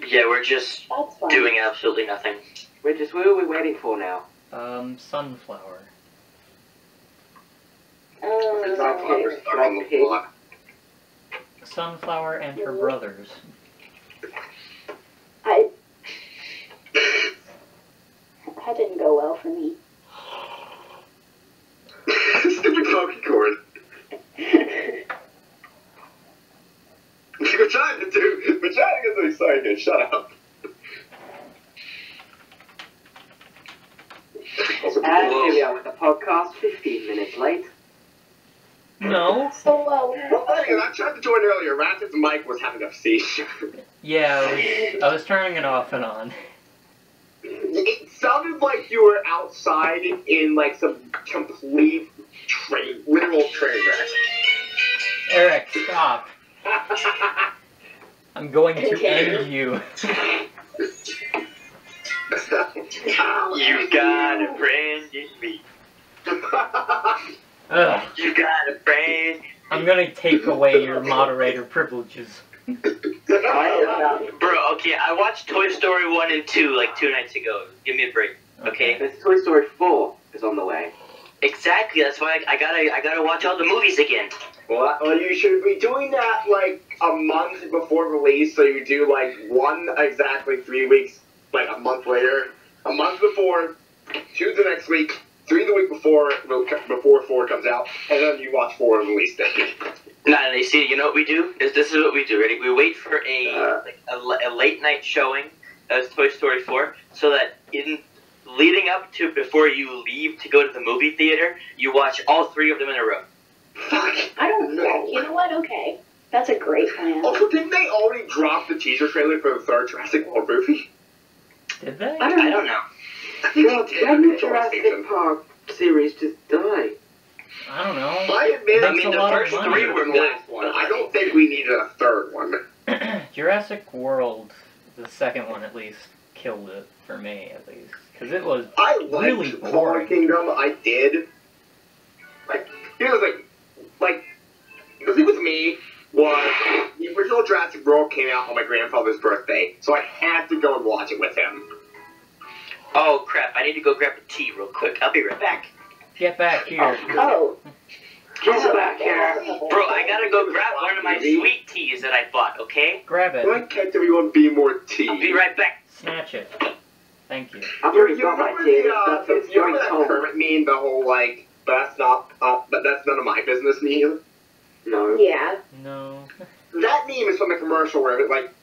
Yeah, we're just That's fine. doing absolutely nothing. What are we waiting for now? Sunflower. It's not Okay. fucking stuck on the plot. Sunflower and her brothers. That didn't go well for me. Stupid Donkey cord. We're trying to get so excited. Shut up. Also, And here we are with the podcast, 15 minutes late. No. So, well, I tried to join earlier. Ratchet's mic was having a seizure. Yeah, I was turning it off and on. It sounded like you were outside in like some complete literal train wreck. Eric, stop. I'm going to end you. You got a friend in me. Ugh. You got a friend. I'm gonna take away your moderator privileges. Bro, okay, I watched Toy Story 1 and 2 like 2 nights ago. Give me a break, okay? There's Toy Story 4 is on the way. Exactly, that's why I gotta watch all the movies again. Well, you should be doing that like a month before release, so you do like one exactly 3 weeks, like a month later, a month before, 2 the next week, 3 the week before 4 comes out, and then you watch 4 on release day. Nah, you see, you know what we do? This is what we do, ready? We wait for a late night showing of Toy Story 4, so that leading up to before you leave to go to the movie theater, you watch all 3 of them in a row. I don't know. You know what? Okay. That's a great plan. Also, didn't they already drop the teaser trailer for the 3rd Jurassic World movie? Did they? I don't know. I think God, they did. when did Jurassic Park series just die? I don't know. I admit, That's a the lot of first money. 3 were the last one. I don't think we needed a 3rd one. Jurassic World, the second one at least, killed it for me at least, because it was I really liked Fallen boring. Kingdom. I did. Like, here's the thing. Like, the thing with me was the original Jurassic World came out on my grandfather's birthday, so I had to go and watch it with him. Oh crap, I need to go grab a tea real quick. I'll be right back. Get back here. Oh. Get back here. Bro, I gotta go grab one of my sweet teas that I bought, okay? Grab Why it. can't everyone be more tea? I'll be right back. Snatch it. Thank you. I've You already got my remember tea. you remember that Kermit meme, the whole like, but that's none of my business meme? No. Yeah. No. That meme is from the commercial where it's like,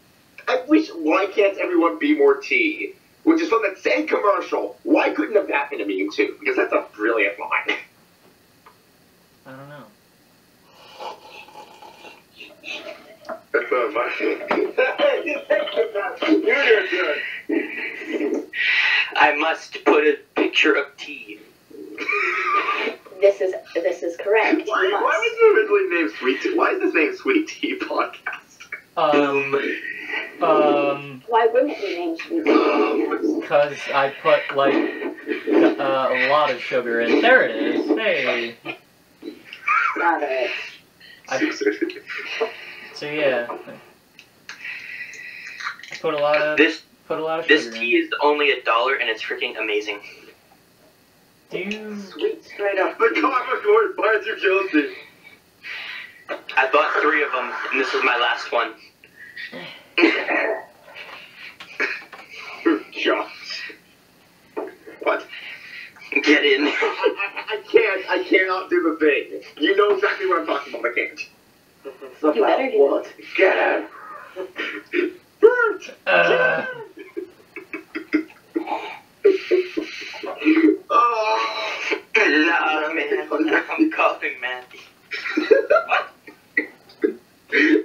why can't everyone be more tea? Which is from that same commercial. Why couldn't have that been a meme too? Because that's a brilliant line. I don't know. That's You're good. I must put a picture of tea. This is correct. Why You must. was it originally named Sweet Tea? Why is this named Sweet Tea Podcast? Why wouldn't it be named Sweet Tea? Because I put, like, a lot of sugar in. There it is. Hey. Got it. So yeah. I put a lot of This sugar tea in. is only $1 and it's freaking amazing. Do you... Sweet straight up. The karma cord finds you guilty. I bought 3 of them and this is my last one. Josh. What? Get in. I cannot do the thing. You know exactly what I'm talking about, I can't. Stuff You better like do what? Get in. Bert! Oh, Hello, man. I'm calling Mandy.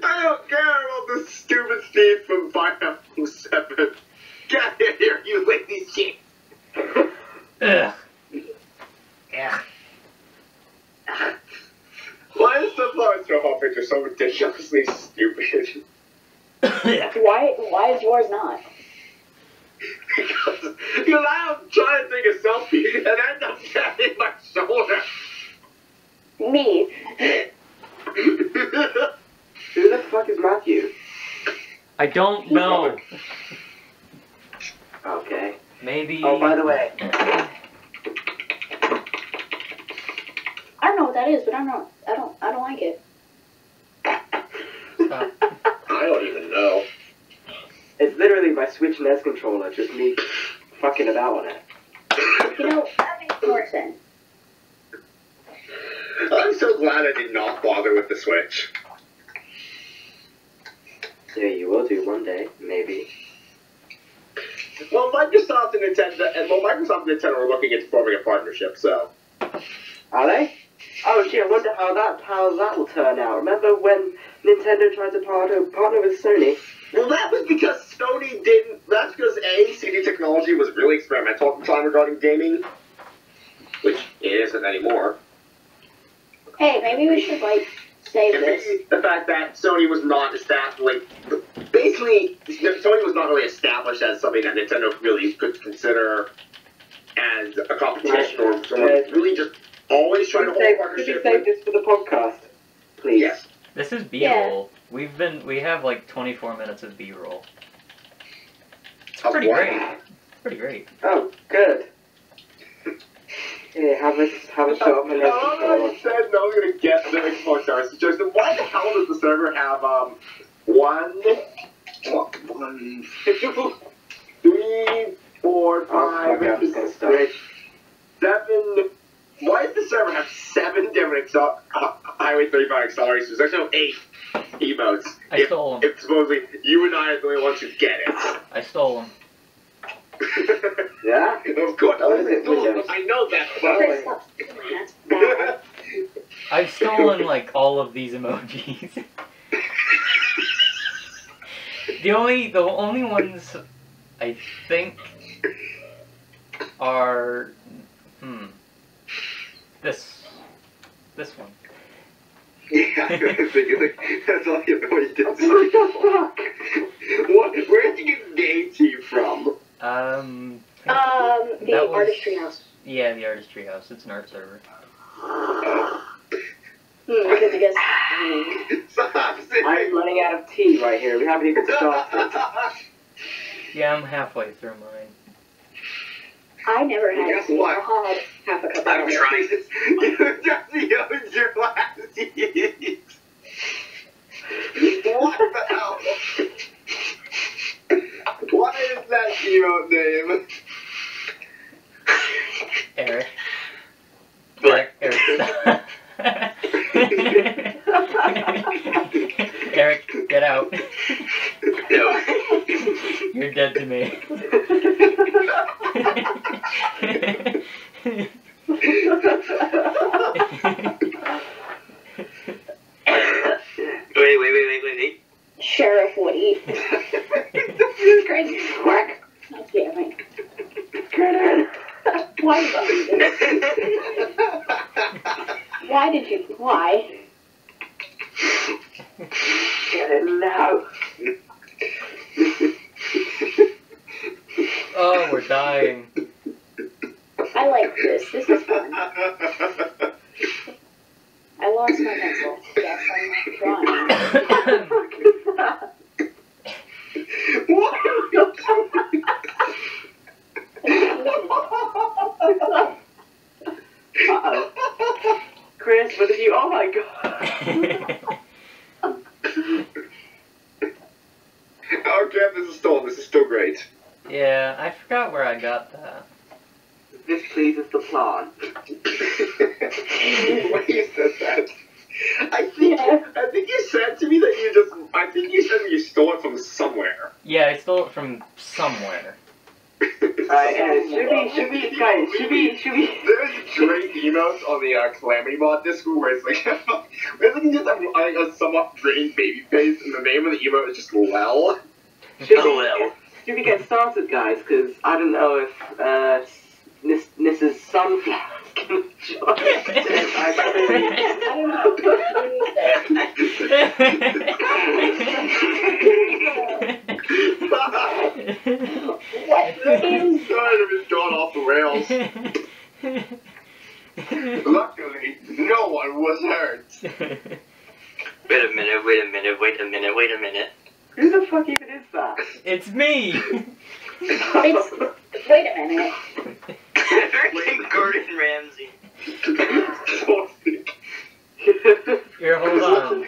I don't care about this stupid Steve from Final 7. Get out of here, you lazy shit. Ugh. Yeah. Why is the Flowers profile picture so ridiculously stupid? Why is yours not? Because I'm trying to take a selfie and end up tapping my shoulder. Me. Who the fuck is Matthew? I don't know. Okay. Maybe. Oh, by the way, I don't know what that is, but I don't like it. Oh. I don't even know. it's literally my Switch NES controller, just me fucking about on it. You know, that makes more sense. I'm so glad I did not bother with the Switch. Yeah, you will do one day, maybe. Well, Microsoft and Microsoft and Nintendo are looking into forming a partnership, so. Are they? Oh shit, I wonder how that will turn out. Remember when Nintendo tried to partner with Sony? Well, that was because Sony didn't. That's because CD technology was really experimental at the time regarding gaming, which it isn't anymore. Hey, maybe we should save And this. maybe the fact that Sony was not established, basically, Sony was not really established as something that Nintendo really could consider as a competition or really just always trying to hold a Could partnership. you save this for the podcast, please? Yes. This is B-roll. We have like 24 minutes of B-roll. It's Of pretty what? great. Pretty great. Oh, good. Here, have a shot of my NES I controller. said no, I was gonna guess the Xbox Star suggestion. Why the hell does the server have one, two, 3, 4, 5, okay, I'm just gonna stop. 6, 7? Why does the server have 7 different Highway 35 accelerators? There's no 8 emotes. I stole 'em. If supposedly you and I are the only ones who get it. I stole them. Yeah? Of course, I know that. Chris, stop doing that. That's bad. I've stolen like all of these emojis. the only ones I think are this one. Yeah, that's all you know he did. What the fuck? Where did you get Game Team from? The That was- artistry house. Yeah, the Artistry House. It's an art server. I guess. I'm running out of tea right here. We haven't even started. Yeah, I'm halfway through mine. I never had Guess tea. what? I had half a cup I'm of trying to. You just used your last years. What the hell? What is that emote name? Eric. What? Eric, stop. Eric, get out. No. You're dead to me. Wait. Sheriff Woody. Crazy. Quack. God damn it. Why did you do this? Why? Get it now. Oh, we're dying. I like this. This is fun. I lost my pencil. Yes, I'm drawing. Uh-oh. Chris, what did you... Oh my god. Okay, this is stolen. This is still great. Yeah, I forgot where I got that. This pleases the plant. Why you said that? I think you said to me that you said that you stole it from somewhere. Yeah, I stole it from somewhere. Alright, should we? There's great emails on the Calamity Bot Discord where it's like, it's like just a somewhat drained baby face, and the name of the email is just Lel. Should we get started, guys? Because I don't know if Nissa's sunflower can join. I don't know. What is Sorry to be gone off the rails. Luckily, no one was hurt. Wait a minute. Who the fuck even is that? It's me! It's, wait a minute. Freaking Gordon Ramsay. Here, hold on.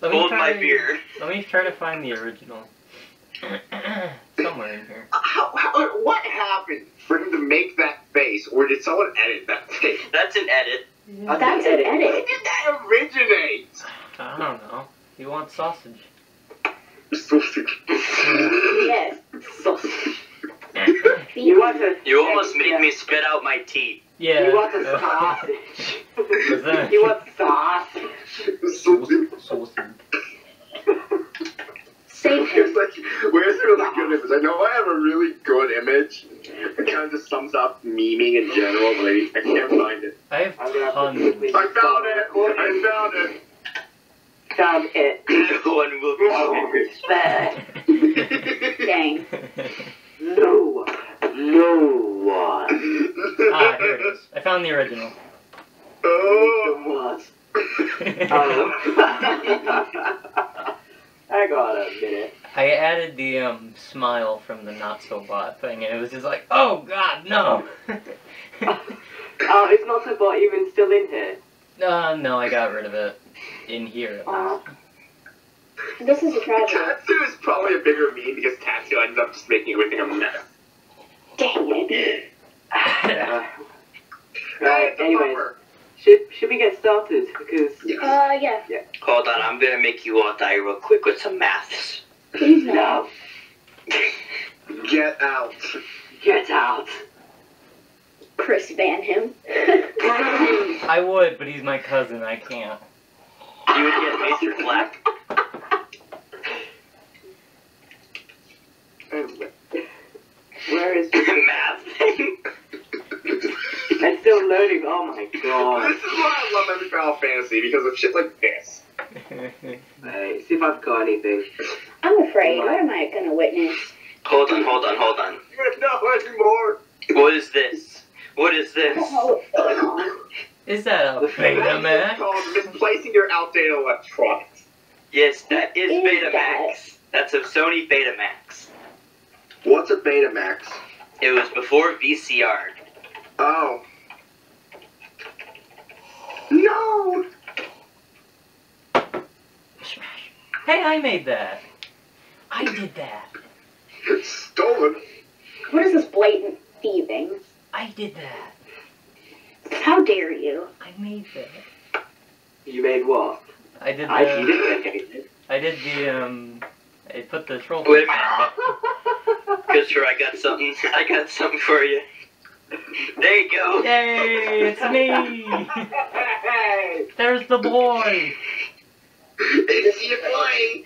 Hold my beer. Let me try to find the original. Somewhere in here. What happened for him to make that face, or did someone edit that face? That's an edit. That's an Where edit. did that originate? I don't know. You want sausage? Yes. You want to? You almost made me spit out my teeth. Yeah. You want the sausage? What's that? You want sausage? Sausage. Save him. It's like, where's the really good image? I know I have a really good image. It kind of just sums up memeing in general, but I can't find it. I have tons. I found it! Found it. No one will be There. Dang. No one. Ah, here it is. I found the original. Oh! I got a minute. I added the smile from the not so bot thing, and it was just like, oh god, no. Oh, is not so bot even still in here? No, I got rid of it in here. This is a tragedy. Tatsu is probably a bigger meme because Tatsu ends up just making everything a mess. Dang it. Right, anyways, should we get started? Because Yeah. Hold on, I'm gonna make you all die real quick with some maths. Please no. Get out. Get out. Chris, ban him. I would, but he's my cousin. I can't. You would get Major Black. Where is The math thing. it's still loading? Oh my god. This is why I love every Final Fantasy, because of shit like this. Hey, see if I've got anything. I'm afraid. What am I going to witness? Hold on. Not anymore. What is this? I don't know what's going on. Is that a Betamax? Called misplacing your outdated electronics. Yes, that is Is Betamax. That's a Sony Betamax. What's a Betamax? It was before VCR. Oh. No! Hey, I made that. I did that. It's stolen. What is this blatant thieving? I did that. How dare you? I made that. You made what? I did I the. didn't make anything. I did the I put the troll. Wait a minute. Good sure, I got something. I got something for you. There you go. Yay! It's me. There's the boy. It's your boy.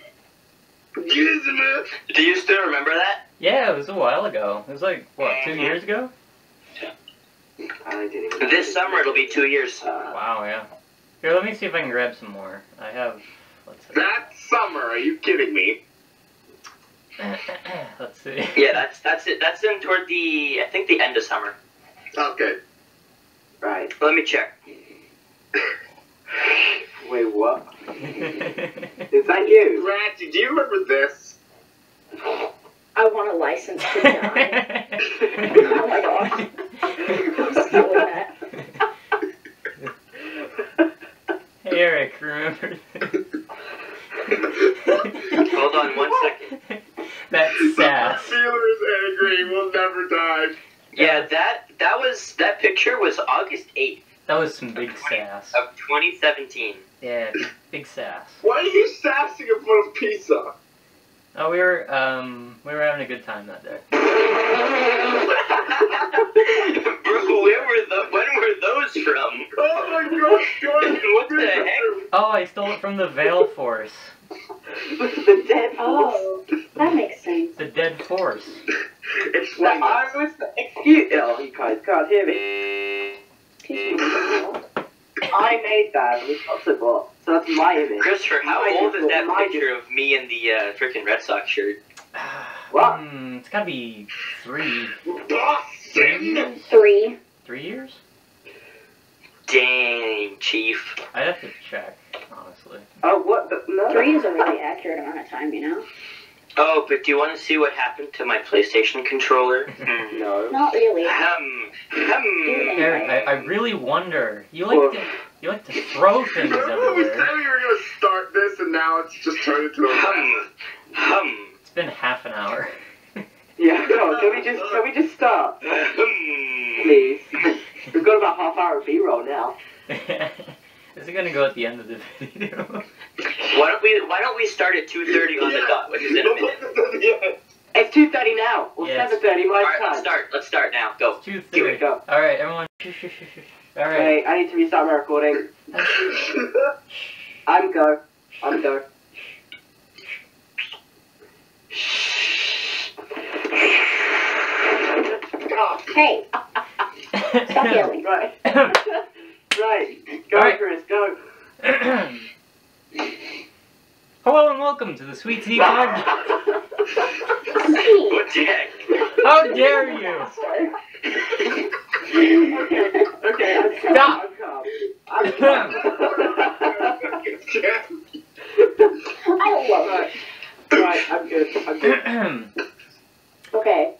Gizmo. Do you still remember that? Yeah, it was a while ago. It was like what, 2 years ago? I didn't even This summer it'll be 2 years. Wow, yeah. Here, let me see if I can grab some more. I have. Let's see. That summer? Are you kidding me? Let's see. Yeah, that's it. That's in toward the, I think the end of summer. Okay. Right. Let me check. Wait, what? Is that you? Ratchy, do you remember this? I want a license to die. Oh my gosh. I'm stealing that. Hey, Eric, remember this? Hold on 1 second. That's sass. Steelers angry will never die. Yeah, that picture was August 8th. That was some big sass. Of 2017. Yeah, big sass. Why are you sassing in front of pizza? Oh, we were having a good time that day. Bro, when were those from? Oh my gosh, Jordan, What the heck? Oh, I stole it from the Veil Force. The dead Oh, that makes sense. The Dead Force. Explain that. Excuse. Oh, you guys can't hear me. Excuse me. I made that responsible, so that's my image. Christopher, how My old is that my picture of me in the freaking Red Sox shirt? What? It's gotta be 3. Boston! 3. 3 years? Dang, Chief. I'd have to check, honestly. Oh, what? No. 3 is a really accurate amount of time, you know? Oh, but do you want to see what happened to my PlayStation controller? No. Not really. Eric, I really wonder. You like to throw things Remember we said everywhere. we were gonna start this and now it's just turned into a It's been half an hour. Yeah, no, can we just start? Please. We've got about half hour of B-roll now. Is it gonna go at the end of the video? Why don't we start at 2:30 on the dot, which is in a minute? It's 2:30 now, or Yes. 7:30 my Alright, time. let's start now, go. 2:30. Go. Alright, everyone. Alright. Okay, I need to restart my recording. I'm go. Hey, stop yelling. Right. Right. Go, Alright. Chris, go. Hello and welcome to the Sweet Tea Podcast. What the heck? How dare you? Okay, I'm calm. Stop. I'm calm. I love it. Right, I'm good. Okay.